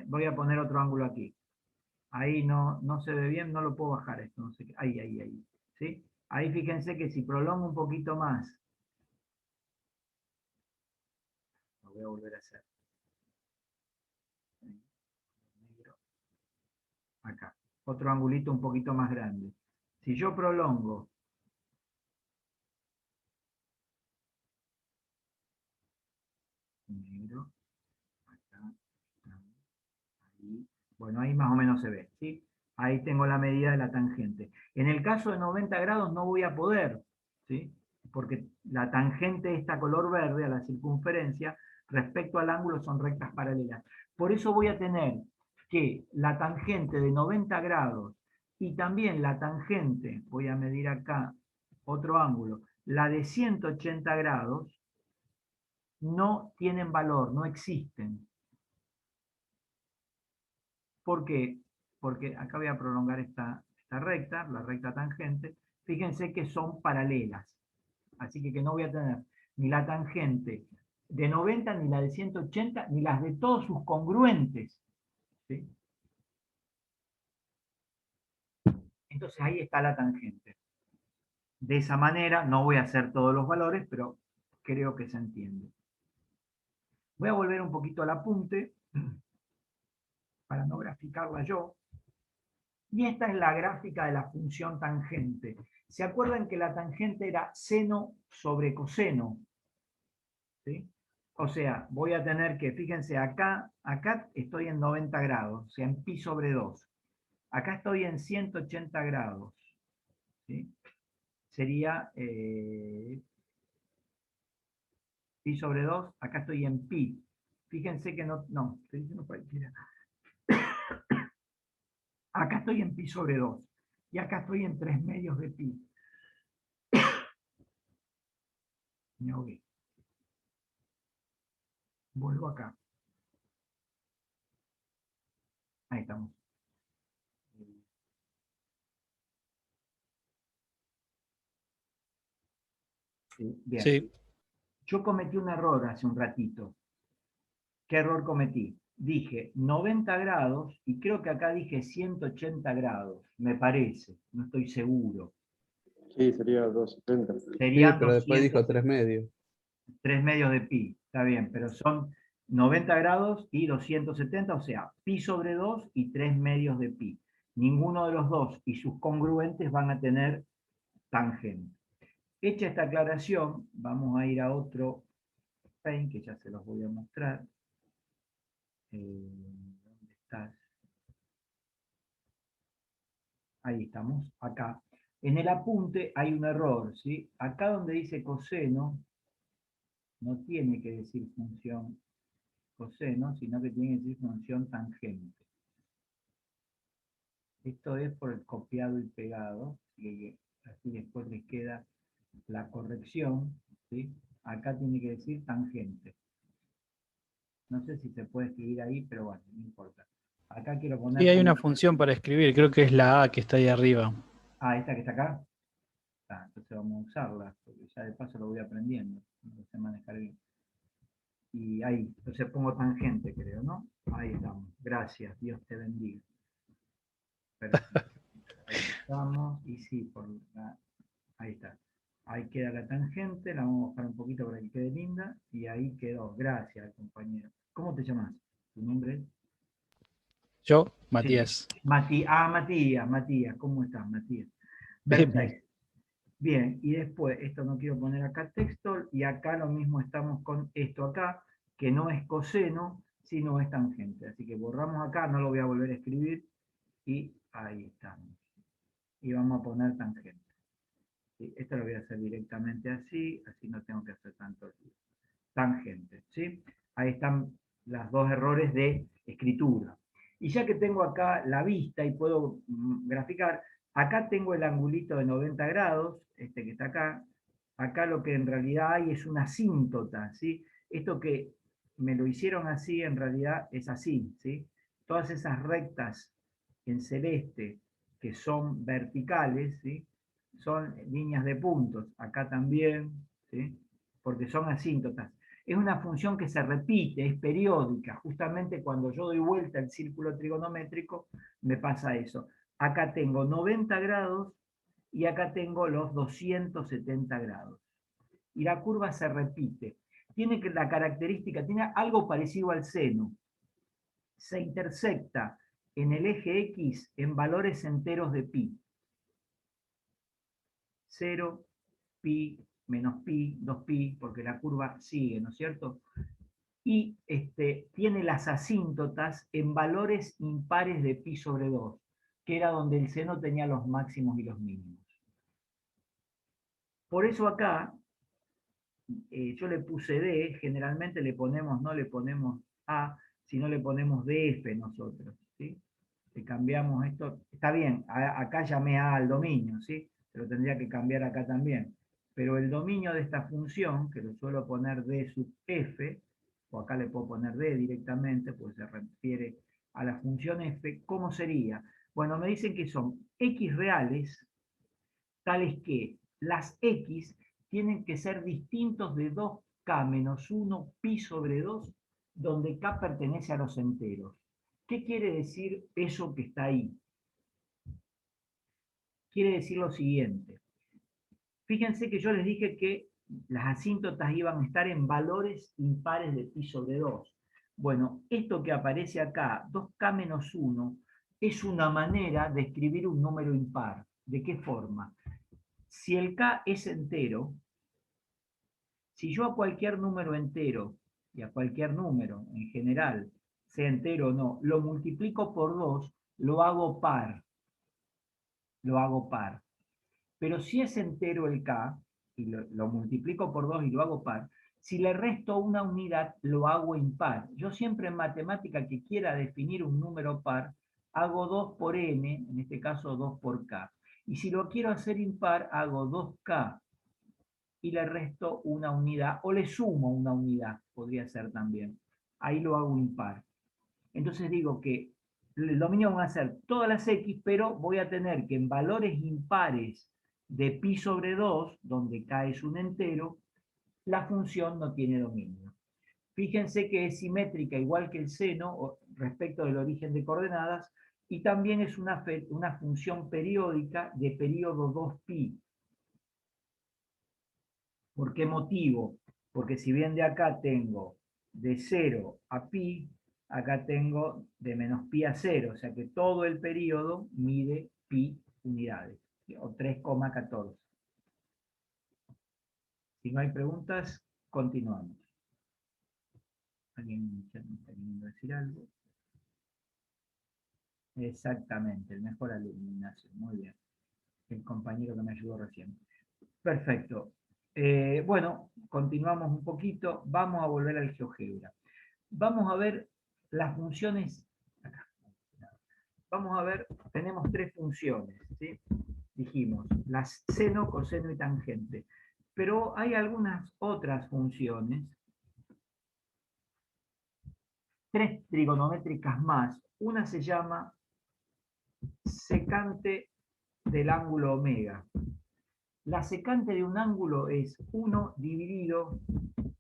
Voy a poner otro ángulo aquí. Ahí no se ve bien, no lo puedo bajar esto. No sé qué. Ahí. ¿Sí? Ahí fíjense que si prolongo un poquito más, lo voy a volver a hacer. Acá. Otro angulito un poquito más grande. Si yo prolongo negro, acá, ahí, bueno, ahí más o menos se ve, ¿sí? Ahí tengo la medida de la tangente. En el caso de 90 grados no voy a poder, ¿sí? Porque la tangente esta color verde a la circunferencia respecto al ángulo son rectas paralelas. Por eso voy a tener que la tangente de 90 grados y también la tangente, voy a medir acá otro ángulo, la de 180 grados, no tienen valor, no existen. ¿Por qué? Porque acá voy a prolongar esta recta, la recta tangente. Fíjense que son paralelas. Así que no voy a tener ni la tangente de 90, ni la de 180, ni las de todos sus congruentes. ¿Sí? Entonces ahí está la tangente. De esa manera, no voy a hacer todos los valores, pero creo que se entiende. Voy a volver un poquito al apunte, para no graficarla yo. Y esta es la gráfica de la función tangente. ¿Se acuerdan que la tangente era seno sobre coseno? ¿Sí? O sea, voy a tener que, fíjense, acá estoy en 90 grados, o sea, en pi sobre 2. Acá estoy en 180 grados. ¿Sí? Sería pi sobre 2, acá estoy en pi. Fíjense que no, estoy diciendo cualquiera. Acá estoy en pi sobre 2 y acá estoy en 3 medios de pi. Me ahogué. Vuelvo acá. Ahí estamos. Sí, bien. Sí, Yo cometí un error hace un ratito. ¿Qué error cometí? Dije 90 grados y creo que acá dije 180 grados, me parece, no estoy seguro. Sí, sería 270. Sí, Serían pero después 200, dijo 3 medios. 3 medios de pi, está bien, pero son 90 grados y 270, o sea, pi sobre 2 y 3 medios de pi. Ninguno de los dos y sus congruentes van a tener tangente. Hecha esta aclaración, vamos a ir a otro Paint, que ya se los voy a mostrar. ¿Dónde estás? Ahí estamos, acá. En el apunte hay un error, ¿sí? Acá donde dice coseno, no tiene que decir función coseno, sino que tiene que decir función tangente. Esto es por el copiado y pegado, así después les queda la corrección, ¿sí? Acá tiene que decir tangente. No sé si se puede escribir ahí, pero bueno, no importa. Acá quiero poner... Sí, hay una función para escribir, creo que es la A que está ahí arriba. Ah, esta que está acá. Ah, entonces vamos a usarla, porque ya de paso lo voy aprendiendo. No sé manejar bien. Y ahí, entonces pongo tangente, creo, ¿no? Ahí estamos. Gracias, Dios te bendiga. Perfecto. Ahí estamos. Y sí, ahí está. Ahí queda la tangente, la vamos a bajar un poquito para que quede linda. Y ahí quedó. Gracias, compañero. ¿Cómo ¿Cómo te llamas? ¿Tu nombre? Yo, Matías. Matías, ¿cómo estás, Matías? Bien, Perfecto. Bien, y después, esto no quiero poner acá texto, y acá lo mismo estamos con esto acá, que no es coseno, sino es tangente. Así que borramos acá, no lo voy a volver a escribir, y ahí estamos. Y vamos a poner tangente. ¿Sí? Esto lo voy a hacer directamente así no tengo que hacer tanto lío. Tangente, ¿sí? Ahí están los dos errores de escritura. Y ya que tengo acá la vista y puedo graficar, acá tengo el angulito de 90 grados, este que está acá. Acá lo que en realidad hay es una asíntota, ¿sí? Esto que me lo hicieron así, en realidad es así, ¿sí? Todas esas rectas en celeste que son verticales, ¿sí? Son líneas de puntos. Acá también, ¿sí? Porque son asíntotas. Es una función que se repite, es periódica. Justamente cuando yo doy vuelta el círculo trigonométrico, me pasa eso. Acá tengo 90 grados y acá tengo los 270 grados. Y la curva se repite. Tiene la característica, tiene algo parecido al seno. Se intersecta en el eje X en valores enteros de pi. 0, pi, menos pi, 2pi, porque la curva sigue, ¿no es cierto? Y tiene las asíntotas en valores impares de pi sobre 2, que era donde el seno tenía los máximos y los mínimos. Por eso acá, yo le puse D, generalmente le ponemos, no le ponemos A, sino le ponemos DF nosotros, ¿sí? Le cambiamos esto, está bien, acá llamé A al dominio, ¿sí? Pero tendría que cambiar acá también. Pero el dominio de esta función, que lo suelo poner D sub F, o acá le puedo poner D directamente, pues se refiere a la función F, ¿cómo sería? Bueno, me dicen que son X reales, tales que las X tienen que ser distintos de 2K menos 1 pi sobre 2, donde K pertenece a los enteros. ¿Qué quiere decir eso que está ahí? Quiere decir lo siguiente. Fíjense que yo les dije que las asíntotas iban a estar en valores impares de pi sobre 2. Bueno, esto que aparece acá, 2K menos 1, es una manera de escribir un número impar. ¿De qué forma? Si el K es entero, si yo a cualquier número entero, y a cualquier número en general, sea entero o no, lo multiplico por 2, lo hago par. Lo hago par. Pero si es entero el K, y lo multiplico por 2 y lo hago par, si le resto una unidad, lo hago impar. Yo siempre en matemática que quiera definir un número par, hago 2 por n, en este caso 2 por k. Y si lo quiero hacer impar, hago 2k y le resto una unidad, o le sumo una unidad, podría ser también. Ahí lo hago impar. Entonces digo que el dominio van a ser todas las x, pero voy a tener que en valores impares de pi sobre 2, donde k es un entero, la función no tiene dominio. Fíjense que es simétrica igual que el seno respecto del origen de coordenadas, y también es una función periódica de periodo 2pi. ¿Por qué motivo? Porque si bien de acá tengo de 0 a pi, acá tengo de menos pi a 0, o sea que todo el periodo mide pi unidades, o 3,14. Si no hay preguntas, continuamos. ¿Alguien ya me está queriendo decir algo? Exactamente, el mejor alumno, Ignacio, muy bien. El compañero que me ayudó recién. Perfecto. Bueno, continuamos un poquito. Vamos a volver al GeoGebra. Vamos a ver las funciones. Acá. Vamos a ver, tenemos tres funciones, ¿sí? Dijimos, las seno, coseno y tangente. Pero hay algunas otras funciones, tres trigonométricas más. Una se llama secante del ángulo omega. La secante de un ángulo es 1 dividido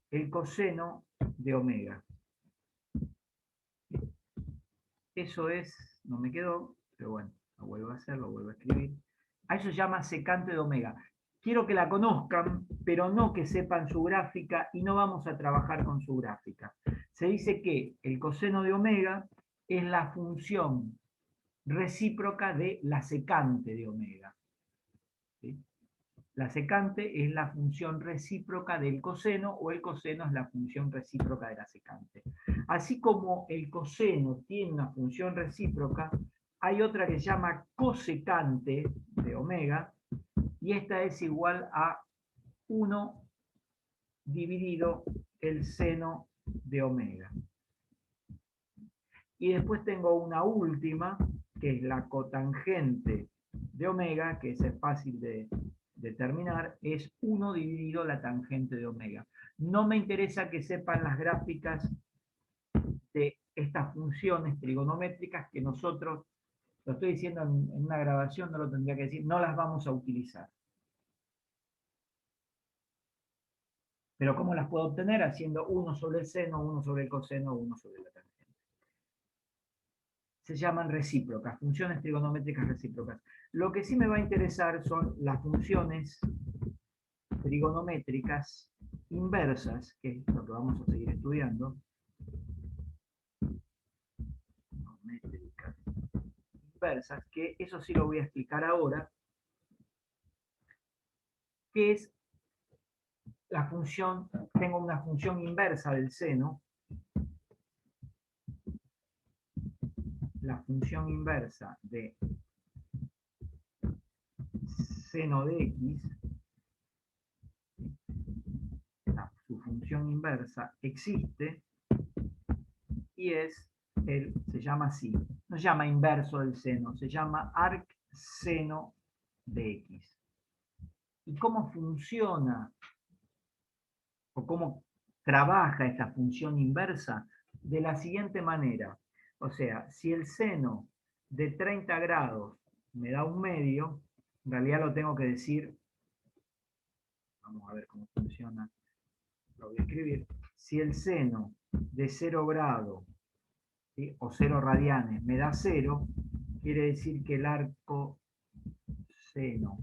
el coseno de omega. Eso es, no me quedó, pero bueno, lo vuelvo a hacer, lo vuelvo a escribir. A eso se llama secante de omega. Quiero que la conozcan, pero no que sepan su gráfica, y no vamos a trabajar con su gráfica. se dice que el coseno de omega es la función recíproca de la secante de omega. ¿Sí? La secante es la función recíproca del coseno, o el coseno es la función recíproca de la secante. Así como el coseno tiene una función recíproca, hay otra que se llama cosecante de omega, y esta es igual a 1 dividido el seno de omega. Y después tengo una última, que es la cotangente de omega, que esa es fácil de determinar, es 1 dividido la tangente de omega. No me interesa que sepan las gráficas de estas funciones trigonométricas que nosotros, lo estoy diciendo en una grabación, no lo tendría que decir, no las vamos a utilizar. Pero ¿cómo las puedo obtener? Haciendo 1 sobre el seno, 1 sobre el coseno, 1 sobre la tangente. Se llaman recíprocas, funciones trigonométricas recíprocas. Lo que sí me va a interesar son las funciones trigonométricas inversas, que es lo que vamos a seguir estudiando. Trigonométricas inversas, que eso sí lo voy a explicar ahora, que es la función, tengo una función inversa del seno, la función inversa de seno de x, su función inversa existe y se llama así, no se llama inverso del seno, se llama arc seno de x. ¿Y cómo funciona o cómo trabaja esta función inversa? De la siguiente manera. O sea, si el seno de 30 grados me da 1/2, en realidad lo tengo que decir, vamos a ver cómo funciona, lo voy a escribir. Si el seno de 0 grados, ¿sí?, o 0 radianes me da 0, quiere decir que el arco seno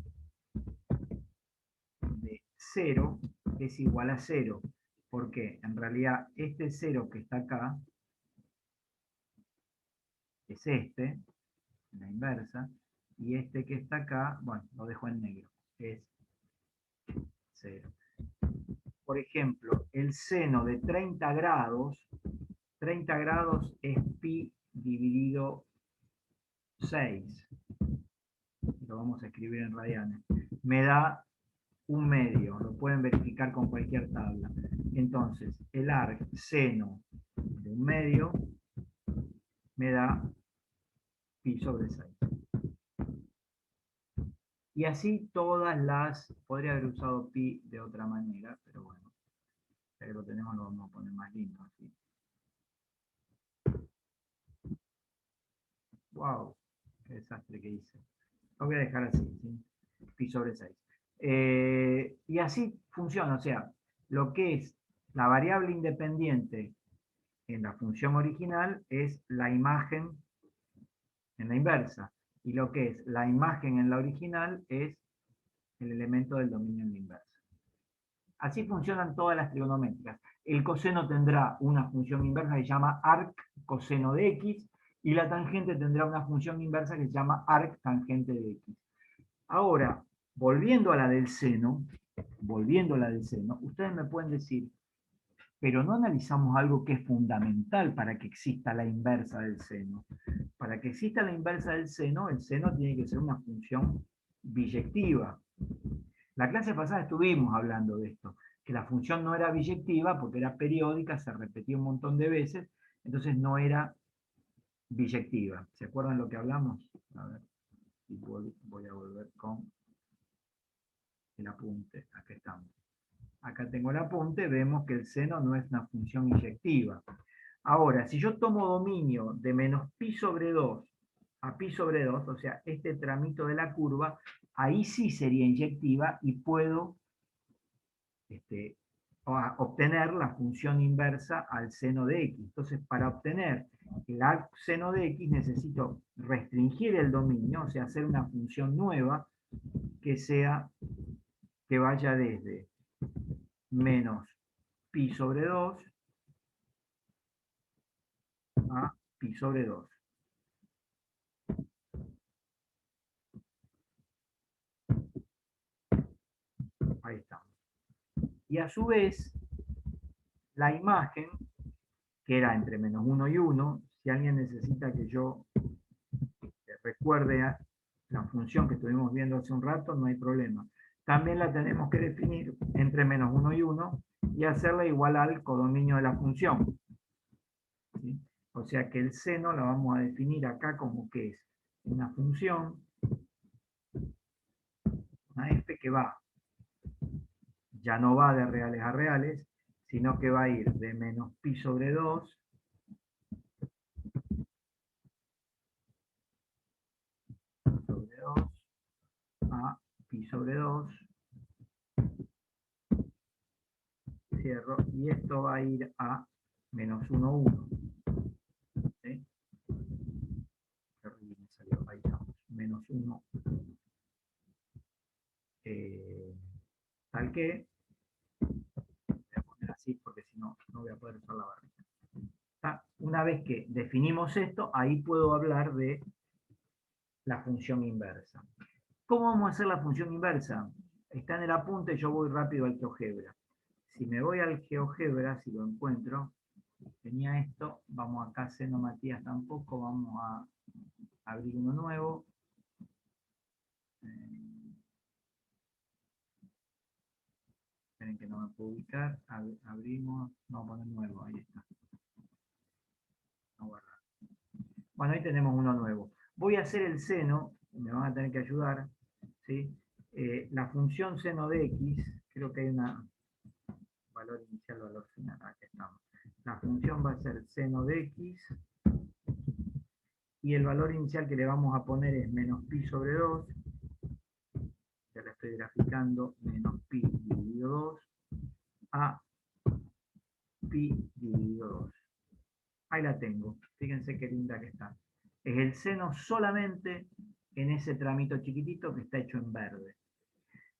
de 0 es igual a 0. ¿Por qué? En realidad este 0 que está acá es este, la inversa, y este que está acá, bueno, lo dejo en negro, es 0. Por ejemplo, el seno de 30 grados es pi dividido 6. Lo vamos a escribir en radianes. Me da 1/2, lo pueden verificar con cualquier tabla. Entonces, el arc seno de 1/2 me da pi sobre 6. Y así todas las, podría haber usado pi de otra manera, pero bueno, ya que lo tenemos lo vamos a poner más lindo así. Wow, qué desastre que hice. Lo voy a dejar así, ¿sí? Pi sobre 6. Y así funciona, o sea, lo que es la variable independiente en la función original es la imagen en la inversa, y lo que es la imagen en la original es el elemento del dominio en la inversa. Así funcionan todas las trigonométricas. El coseno tendrá una función inversa que se llama arc coseno de x, y la tangente tendrá una función inversa que se llama arc tangente de x. Ahora, volviendo a la del seno, ustedes me pueden decir, pero no analizamos algo que es fundamental para que exista la inversa del seno. Para que exista la inversa del seno, el seno tiene que ser una función biyectiva. La clase pasada estuvimos hablando de esto, que la función no era biyectiva porque era periódica, se repetía un montón de veces, entonces no era biyectiva. ¿Se acuerdan lo que hablamos? A ver, voy a volver con el apunte. Acá estamos. Acá tengo el apunte, vemos que el seno no es una función inyectiva. Ahora, si yo tomo dominio de menos pi sobre 2 a pi sobre 2, o sea, este tramito de la curva, ahí sí sería inyectiva y puedo obtener la función inversa al seno de x. Entonces, para obtener el arc seno de x necesito restringir el dominio, o sea, hacer una función nueva que vaya desde menos pi sobre 2 a pi sobre 2. Ahí estamos. Y a su vez, la imagen, que era entre menos 1 y 1, si alguien necesita que yo recuerde a la función que estuvimos viendo hace un rato, no hay problema. También la tenemos que definir entre menos 1 y 1 y hacerla igual al codominio de la función. ¿Sí? O sea que el seno la vamos a definir acá como que es una función, una f que va, ya no va de reales a reales, sino que va a ir de menos pi sobre 2 sobre 2 a pi sobre 2, cierro, y esto va a ir a menos 1, 1. ¿Sí? Me salió, ahí estamos, menos 1. Tal que, voy a poner así porque si no, no voy a poder usar la barrita. Una vez que definimos esto, ahí puedo hablar de la función inversa. ¿Cómo vamos a hacer la función inversa? Está en el apunte, yo voy rápido al GeoGebra. Si me voy al GeoGebra, si lo encuentro, tenía esto, vamos acá, seno Matías tampoco, vamos a abrir uno nuevo. Esperen que no me puedo ubicar, abrimos, vamos a poner nuevo, ahí está. Bueno, ahí tenemos uno nuevo. Voy a hacer el seno, me van a tener que ayudar, ¿sí? La función seno de x, creo que hay una valor inicial, valor final, aquí estamos. La función va a ser seno de x, y el valor inicial que le vamos a poner es menos pi sobre 2, ya la estoy graficando, menos pi dividido 2, a pi dividido 2. Ahí la tengo, fíjense qué linda que está. Es el seno solamente en ese tramito chiquitito que está hecho en verde.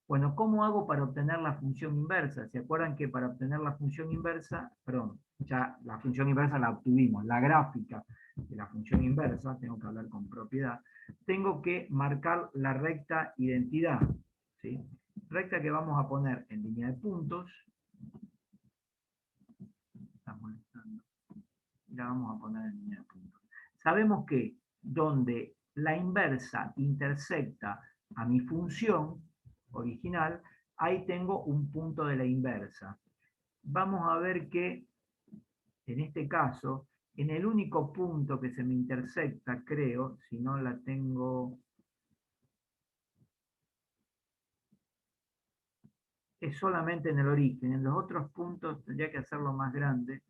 Bueno, ¿cómo hago para obtener la función inversa? ¿Se acuerdan que para obtener la función inversa, perdón, ya la función inversa la obtuvimos, la gráfica de la función inversa, tengo que hablar con propiedad, tengo que marcar la recta identidad, ¿sí? Recta que vamos a poner en línea de puntos, está molestando, y la vamos a poner en línea de puntos. Sabemos que donde la inversa intersecta a mi función original, ahí tengo un punto de la inversa. Vamos a ver que, en este caso, en el único punto que se me intersecta, creo, si no la tengo, es solamente en el origen. En los otros puntos tendría que hacerlo más grande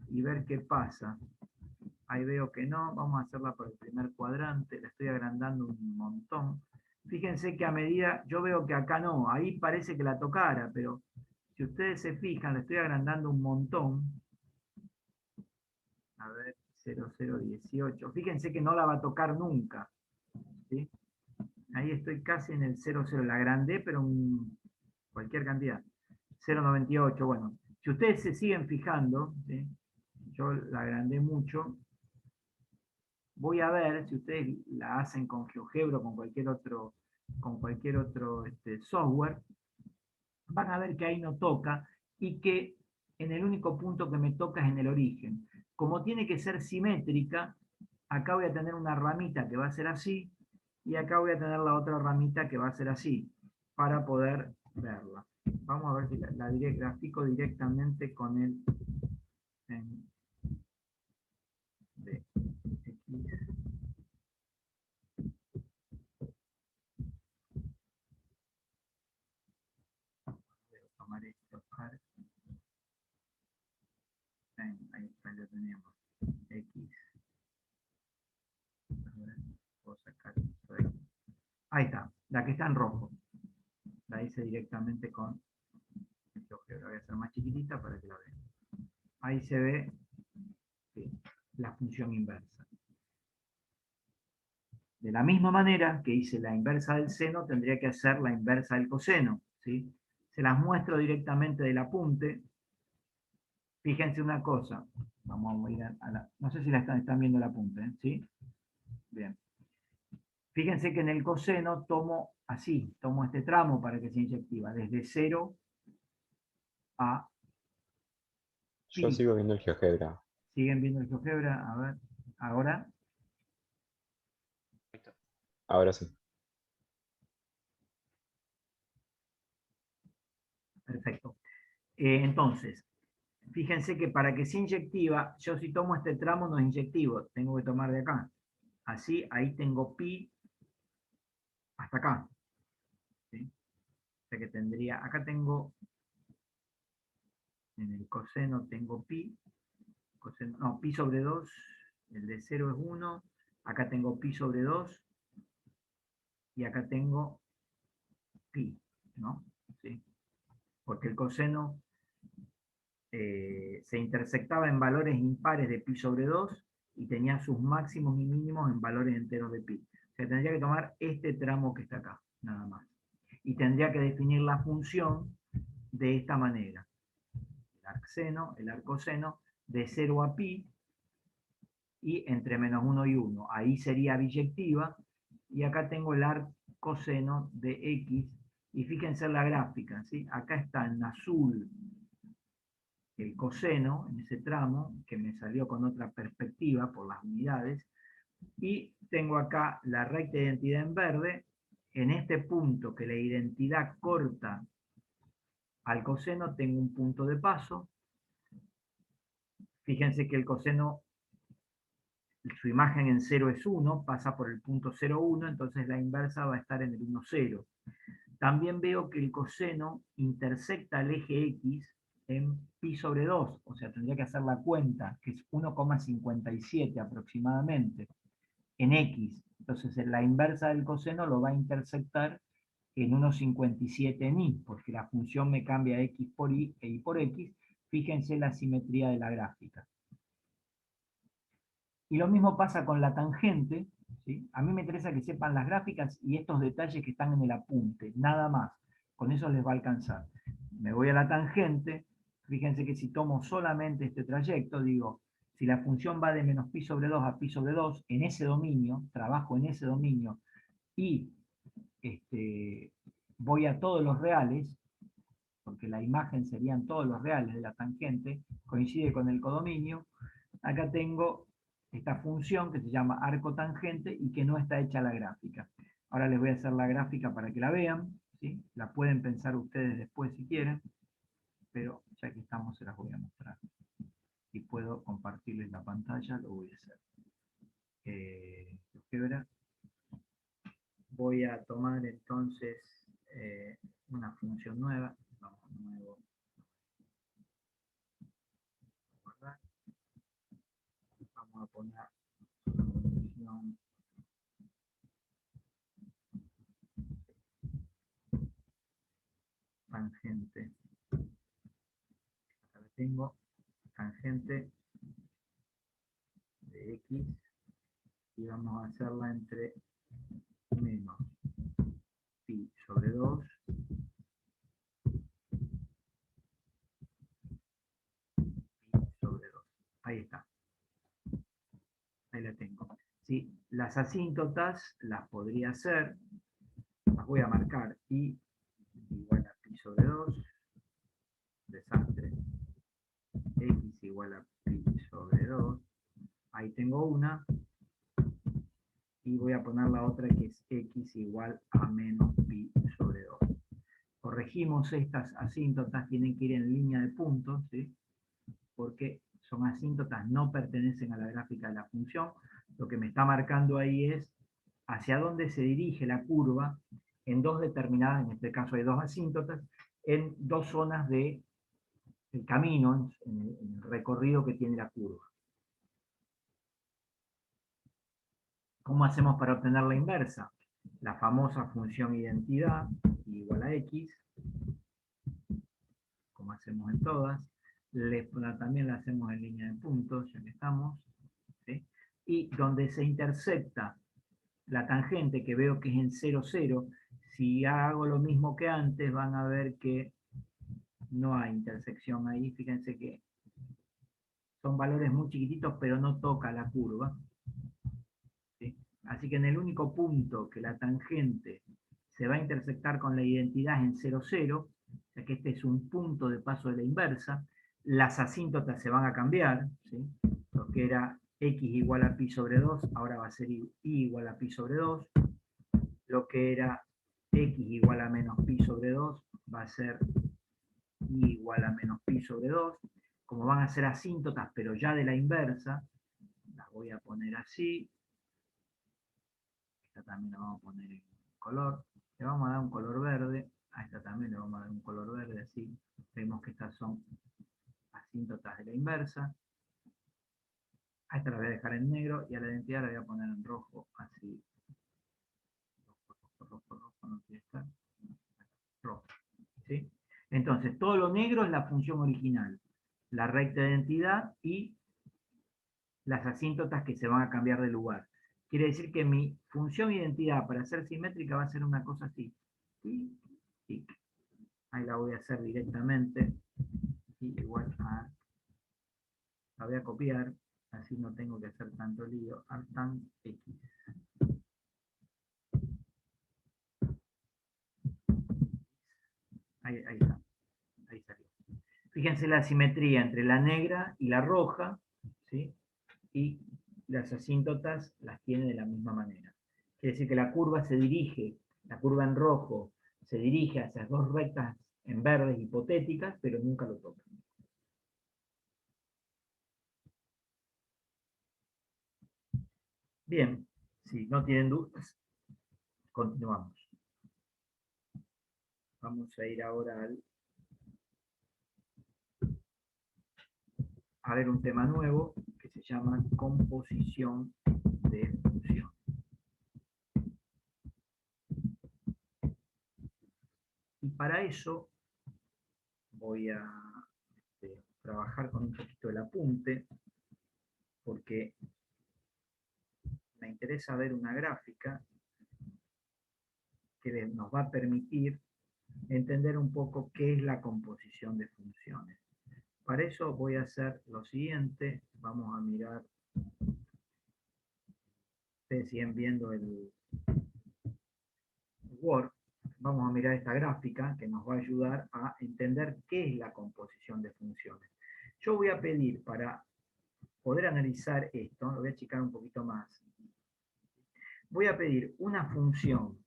y ver qué pasa. Ahí veo que no, vamos a hacerla por el primer cuadrante, la estoy agrandando un montón. Fíjense que a medida, yo veo que acá no, ahí parece que la tocara, pero si ustedes se fijan, la estoy agrandando un montón. A ver, 0018. Fíjense que no la va a tocar nunca. ¿Sí? Ahí estoy casi en el 00, la agrandé, pero cualquier cantidad. 0,98, bueno. Si ustedes se siguen fijando, ¿sí? Yo la agrandé mucho. Voy a ver si ustedes la hacen con GeoGebra o con cualquier otro software, van a ver que ahí no toca y que en el único punto que me toca es en el origen. Como tiene que ser simétrica, acá voy a tener una ramita que va a ser así y acá voy a tener la otra ramita que va a ser así para poder verla. Vamos a ver si la grafico directamente con el de X. Tomar esto, ahí lo tenemos, X. A ver, puedo sacar esto de aquí. Ahí está, la que está en rojo. La hice directamente con el GeoGebra. Voy a hacer más chiquitita para que la vean. Ahí se ve, ¿sí?, la función inversa. De la misma manera que hice la inversa del seno, tendría que hacer la inversa del coseno, ¿sí? Se las muestro directamente del apunte. Fíjense una cosa, Vamos a ir a la... No sé si la están viendo la punta, ¿eh? ¿Sí? Bien. Fíjense que en el coseno tomo así, tomo este tramo para que sea inyectiva, desde 0 a Yo pi. sigo viendo el GeoGebra. ¿Siguen viendo el GeoGebra? A ver, ahora. Ahora sí. Perfecto. Entonces, fíjense que para que sea inyectiva, yo si tomo este tramo no es inyectivo, tengo que tomar de acá. Así, ahí tengo pi hasta acá. ¿Sí? O sea que tendría, acá tengo, en el coseno tengo pi, coseno, no, pi sobre 2, el de 0 es 1, acá tengo pi sobre 2, y acá tengo pi, ¿no? ¿Sí? Porque el coseno se intersectaba en valores impares de pi sobre 2 y tenía sus máximos y mínimos en valores enteros de pi. O sea, tendría que tomar este tramo que está acá, nada más. Y tendría que definir la función de esta manera. El arcoseno, de 0 a pi, y entre menos 1 y 1. Ahí sería biyectiva, y acá tengo el arcoseno de x, y fíjense en la gráfica, ¿sí? Acá está en azul el coseno, en ese tramo, que me salió con otra perspectiva por las unidades, y tengo acá la recta de identidad en verde, en este punto que la identidad corta al coseno tengo un punto de paso. Fíjense que el coseno, su imagen en 0 es 1, pasa por el punto 0, 1, entonces la inversa va a estar en el 1, 0. También veo que el coseno intersecta el eje X en pi sobre 2, o sea, tendría que hacer la cuenta, que es 1,57 aproximadamente, en X. Entonces, la inversa del coseno lo va a intersectar en 1,57 en Y, porque la función me cambia X por Y e Y por X. Fíjense la simetría de la gráfica. Y lo mismo pasa con la tangente, ¿sí? A mí me interesa que sepan las gráficas y estos detalles que están en el apunte, nada más. Con eso les va a alcanzar. Me voy a la tangente, fíjense que si tomo solamente este trayecto, digo, si la función va de menos pi sobre 2 a pi sobre 2, en ese dominio, trabajo en ese dominio, y voy a todos los reales, porque la imagen serían todos los reales de la tangente, coincide con el codominio, acá tengo esta función que se llama arco tangente y que no está hecha la gráfica. Ahora les voy a hacer la gráfica para que la vean, ¿sí? La pueden pensar ustedes después si quieren, pero ya que estamos se las voy a mostrar. Si puedo compartirles la pantalla, lo voy a hacer. Voy a tomar entonces una función nueva. Vamos a nuevo. Vamos a poner función tangente. Acá la tengo, tangente de x, y vamos a hacerla entre menos pi sobre 2 pi sobre 2. Ahí está. Ahí la tengo. ¿Sí? Las asíntotas las podría hacer, las voy a marcar, y igual a pi sobre 2, desastre, x igual a pi sobre 2, ahí tengo una, y voy a poner la otra que es x igual a menos pi sobre 2. Corregimos estas asíntotas, tienen que ir en línea de puntos, ¿sí? Porque son asíntotas, no pertenecen a la gráfica de la función. Lo que me está marcando ahí es hacia dónde se dirige la curva en dos determinadas, en este caso hay dos asíntotas, en dos zonas del camino, en el recorrido que tiene la curva. ¿Cómo hacemos para obtener la inversa? La famosa función identidad igual a x, como hacemos en todas. También la hacemos en línea de puntos, ya que estamos. ¿Sí? Y donde se intersecta la tangente, que veo que es en 0, 0, si hago lo mismo que antes, van a ver que no hay intersección ahí. Fíjense que son valores muy chiquititos, pero no toca la curva. ¿Sí? Así que en el único punto que la tangente se va a intersectar con la identidad es en 0, 0, o sea que este es un punto de paso de la inversa, las asíntotas se van a cambiar, ¿sí? Lo que era x igual a pi sobre 2, ahora va a ser y igual a pi sobre 2, lo que era x igual a menos pi sobre 2 va a ser y igual a menos pi sobre 2, como van a ser asíntotas, pero ya de la inversa, las voy a poner así, esta también la vamos a poner en color, le vamos a dar un color verde, a esta también le vamos a dar un color verde, así, vemos que estas son asíntotas de la inversa, a esta la voy a dejar en negro, y a la identidad la voy a poner en rojo, así, rojo, no quiere estar, rojo, ¿sí? Entonces, todo lo negro es la función original, la recta de identidad y las asíntotas que se van a cambiar de lugar. Quiere decir que mi función identidad para ser simétrica va a ser una cosa así. ¿Sí? Sí. Ahí la voy a hacer directamente. Y igual a... La voy a copiar, así no tengo que hacer tanto lío. Artan X. Ahí está. Ahí salió. Fíjense la simetría entre la negra y la roja, ¿sí? Y las asíntotas las tiene de la misma manera. Quiere decir que la curva se dirige, la curva en rojo se dirige hacia dos rectas en verdes hipotéticas, pero nunca lo toca. Bien, si no tienen dudas, continuamos. Vamos a ir ahora a ver un tema nuevo que se llama composición de función. Y para eso voy a trabajar con un poquito el apunte, porque me interesa ver una gráfica que nos va a permitir entender un poco qué es la composición de funciones. Para eso voy a hacer lo siguiente, vamos a mirar, ustedes siguen viendo el Word, vamos a mirar esta gráfica que nos va a ayudar a entender qué es la composición de funciones. Yo voy a pedir, para poder analizar esto, lo voy a achicar un poquito más, voy a pedir una función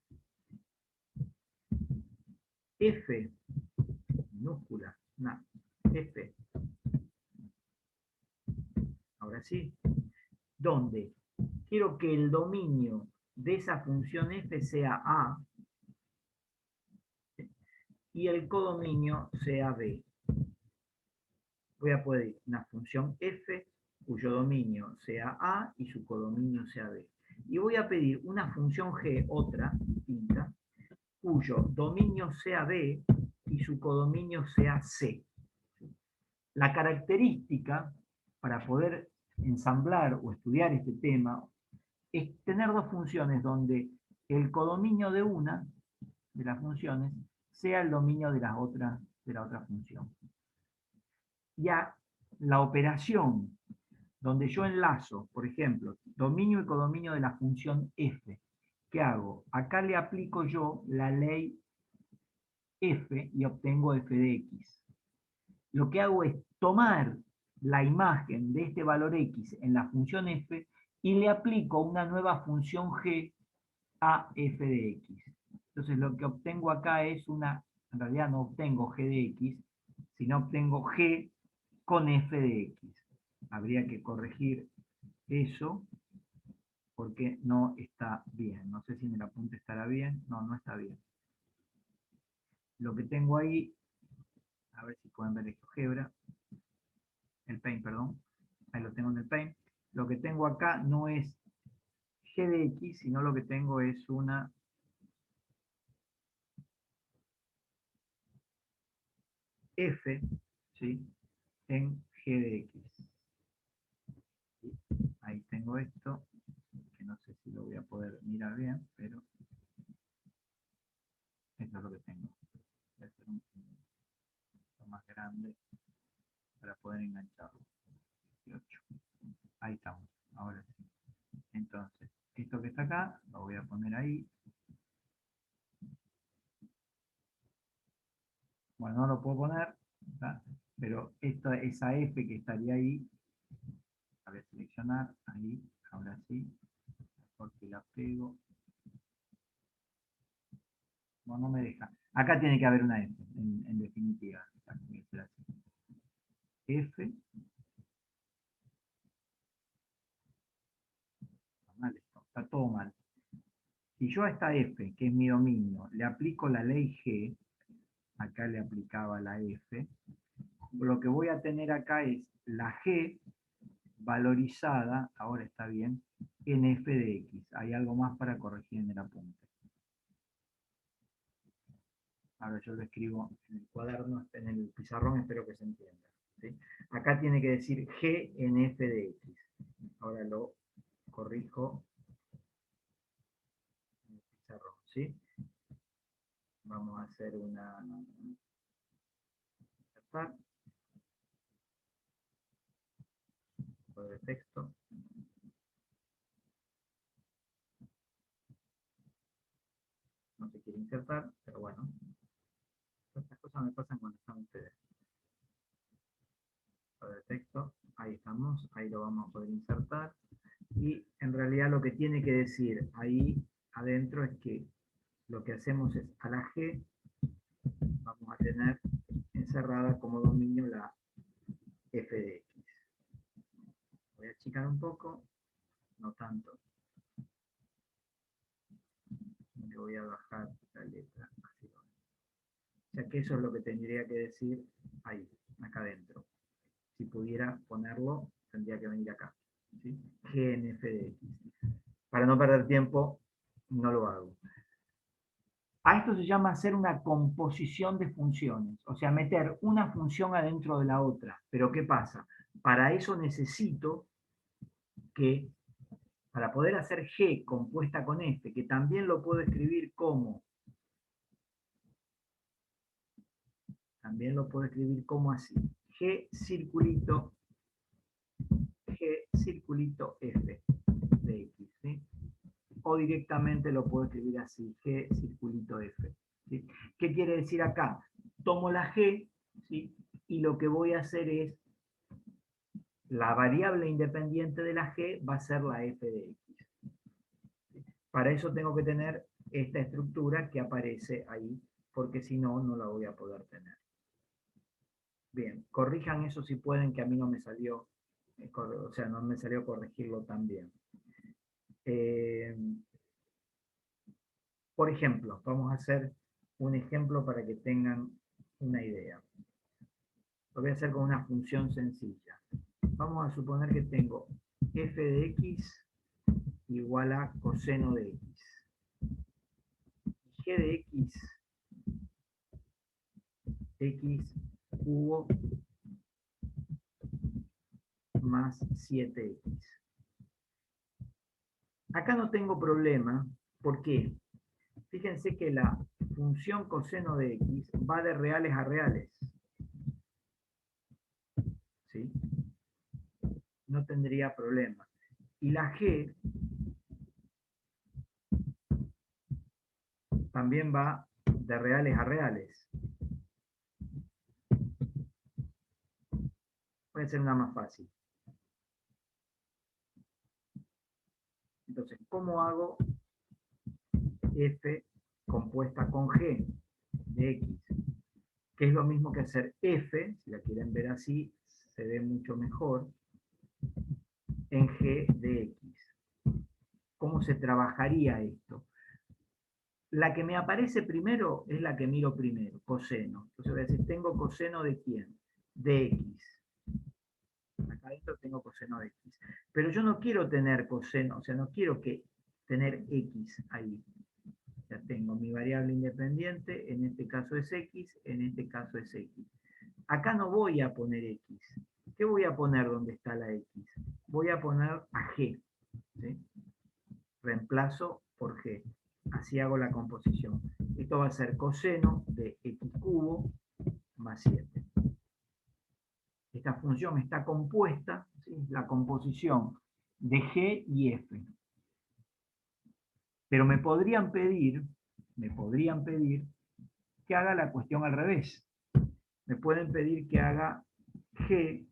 f minúscula, una f, ahora sí, donde quiero que el dominio de esa función f sea a y el codominio sea b. Voy a pedir una función f cuyo dominio sea a y su codominio sea b. Y voy a pedir una función g, otra, distinta, cuyo dominio sea b y su codominio sea c. La característica para poder ensamblar o estudiar este tema es tener dos funciones donde el codominio de una de las funciones sea el dominio de la otra función. Ya la operación donde yo enlazo, por ejemplo, dominio y codominio de la función f, ¿qué hago? Acá le aplico yo la ley f y obtengo f de x. Lo que hago es tomar la imagen de este valor x en la función f y le aplico una nueva función g a f de x. Entonces lo que obtengo acá es en realidad no obtengo g de x, sino obtengo g con f de x. Habría que corregir eso porque no está bien. No sé si en el apunte estará bien. No, no está bien. Lo que tengo ahí, a ver si pueden ver el GeoGebra, el Paint, perdón. Ahí lo tengo en el Paint. Lo que tengo acá no es g de x, sino lo que tengo es una f, ¿sí?, en g de x. Ahí tengo esto, que no sé si lo voy a poder mirar bien, pero esto es lo que tengo. Voy a hacer un poquito más grande para poder engancharlo. acá, lo voy a poner ahí. Bueno, no lo puedo poner, ¿tá? Pero esa F que estaría ahí, a ver, seleccionar, ahí, ahora sí, porque la pego. No me deja. Acá tiene que haber una F, en definitiva. Tiene que ser así. F. Está mal esto, está todo mal. Si yo a esta F, que es mi dominio, le aplico la ley G, acá le aplicaba la F, lo que voy a tener acá es la G valorizada, ahora está bien, en F de X. Hay algo más para corregir en el apunte. Ahora yo lo escribo en el cuaderno, en el pizarrón, espero que se entienda. ¿Sí? Acá tiene que decir G en F de X. Ahora lo corrijo en el pizarrón. ¿Sí? Vamos a hacer una... de texto. No se quiere insertar, pero bueno. Estas cosas me pasan cuando están ustedes. De texto, ahí estamos, ahí lo vamos a poder insertar. Y en realidad lo que tiene que decir ahí adentro es que lo que hacemos es a la G vamos a tener encerrada como dominio la F de X. Voy a achicar un poco, no tanto. Le voy a bajar la letra. Así. O sea que eso es lo que tendría que decir ahí, acá adentro. Si pudiera ponerlo, tendría que venir acá. ¿Sí? G en F de X. Para no perder tiempo, no lo hago. A esto se llama hacer una composición de funciones, o sea, meter una función adentro de la otra. Pero ¿qué pasa? Para eso necesito que, para poder hacer G compuesta con F, que también lo puedo escribir como, así, G circulito F de X, ¿sí? O directamente lo puedo escribir así, G circulito F. ¿Sí? ¿Qué quiere decir acá? Tomo la G, ¿sí? Y lo que voy a hacer es, la variable independiente de la G va a ser la F de X. ¿Sí? Para eso tengo que tener esta estructura que aparece ahí, porque si no, no la voy a poder tener. Bien, corrijan eso si pueden, que a mí no me salió, o sea, no me salió corregirlo también. Por ejemplo, vamos a hacer un ejemplo para que tengan una idea. Lo voy a hacer con una función sencilla. Vamos a suponer que tengo f de x igual a coseno de x. G de x cubo más 7x. Acá no tengo problema. ¿Por qué? Fíjense que la función coseno de x va de reales a reales. ¿Sí? No tendría problema. Y la g también va de reales a reales. Puede ser una más fácil. Entonces, ¿cómo hago f compuesta con g de x? Que es lo mismo que hacer f, si la quieren ver así, se ve mucho mejor, en g de x. ¿Cómo se trabajaría esto? La que me aparece primero es la que miro primero, coseno. Entonces voy a decir, tengo coseno de ¿quién? De x. Acá adentro tengo coseno de x. Pero yo no quiero tener coseno, o sea, no quiero tener x ahí. Ya tengo mi variable independiente, en este caso es x, en este caso es x. Acá no voy a poner x. ¿Qué voy a poner donde está la x? Voy a poner a g. ¿Sí? Reemplazo por g. Así hago la composición. Esto va a ser coseno de x cubo más 7. Esta función está compuesta, ¿sí? La composición de g y f. Pero me podrían pedir que haga la cuestión al revés. Me pueden pedir que haga G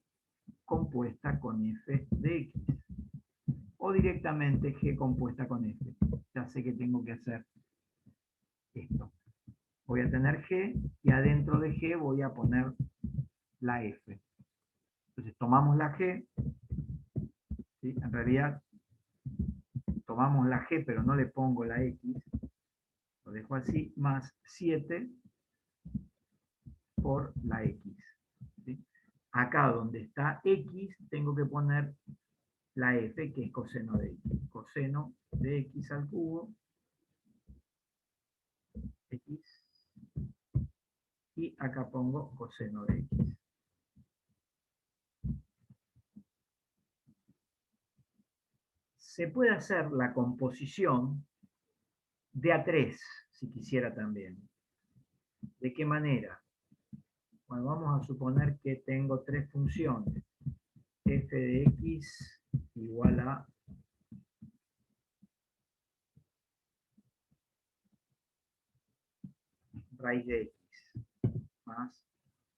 compuesta con f de x. O directamente G compuesta con f. Ya sé que tengo que hacer esto. Voy a tener G y adentro de G voy a poner la f. Entonces tomamos la G, ¿sí? En realidad tomamos la G pero no le pongo la x, lo dejo así, más 7 por la x. ¿Sí? Acá donde está x tengo que poner la f, que es coseno de x. Coseno de x al cubo, x, y acá pongo coseno de x. Se puede hacer la composición de A3, si quisiera también. ¿De qué manera? Bueno, vamos a suponer que tengo tres funciones. F de x igual a raíz de x más,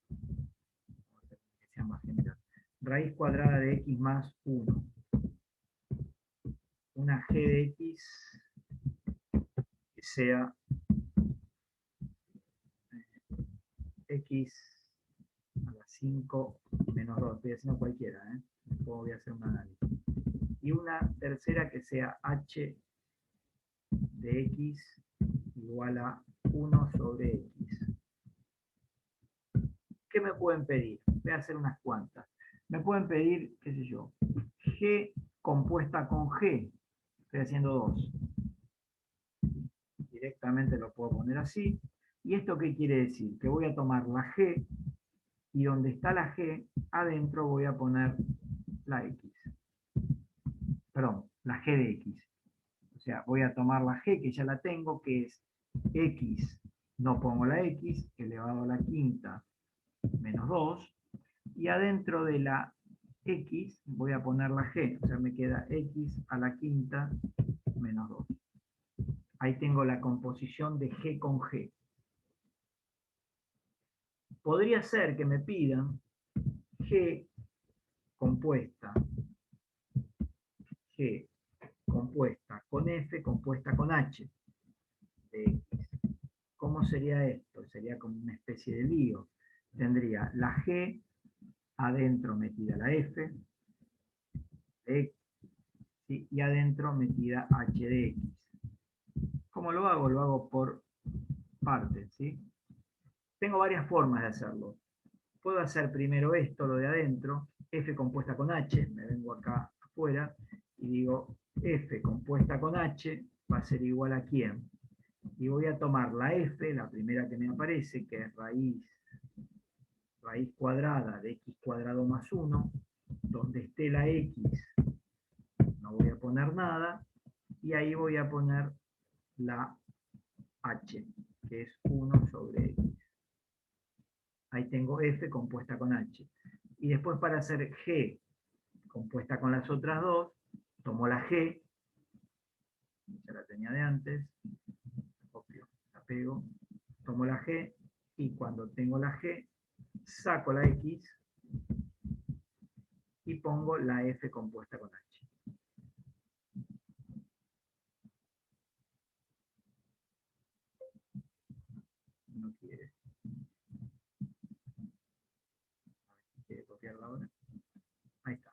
que sea más general, raíz cuadrada de x más 1. Una g de x que sea x a la 5 menos 2. Estoy haciendo cualquiera, después voy a hacer un análisis. Y una tercera que sea h de x igual a 1 sobre x. ¿Qué me pueden pedir? Voy a hacer unas cuantas. Me pueden pedir, qué sé yo, g compuesta con g. Estoy haciendo 2. Directamente lo puedo poner así. ¿Y esto qué quiere decir? Que voy a tomar la g y donde está la g, adentro voy a poner la x. Perdón, la g de x. O sea, voy a tomar la g, que ya la tengo, que es x, no pongo la x, elevado a la quinta, menos 2, y adentro de la x voy a poner la g, o sea, me queda x a la quinta, menos 2. Ahí tengo la composición de g con g. Podría ser que me pidan g compuesta con f compuesta con h de x. ¿Cómo sería esto? Sería como una especie de lío. Tendría la g, adentro metida la f, de x, ¿sí? Y adentro metida h de x. ¿Cómo lo hago? Lo hago por partes, ¿sí? Tengo varias formas de hacerlo. Puedo hacer primero esto, lo de adentro, f compuesta con h, me vengo acá afuera, y digo f compuesta con h va a ser igual a ¿quién? Y voy a tomar la f, la primera que me aparece, que es raíz cuadrada de x cuadrado más 1, donde esté la x no voy a poner nada, y ahí voy a poner la h, que es 1 sobre x. Ahí tengo f compuesta con h. Y después para hacer g compuesta con las otras dos, tomo la g, ya la tenía de antes, copio, la pego, tomo la g, y cuando tengo la g, saco la x y pongo la f compuesta con h. No quiere. ¿Quiere copiarla ahora? Ahí está.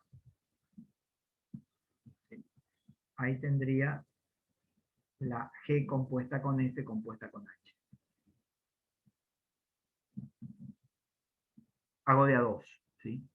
Sí. Ahí tendría la g compuesta con f compuesta con h. Hago de a dos, ¿sí?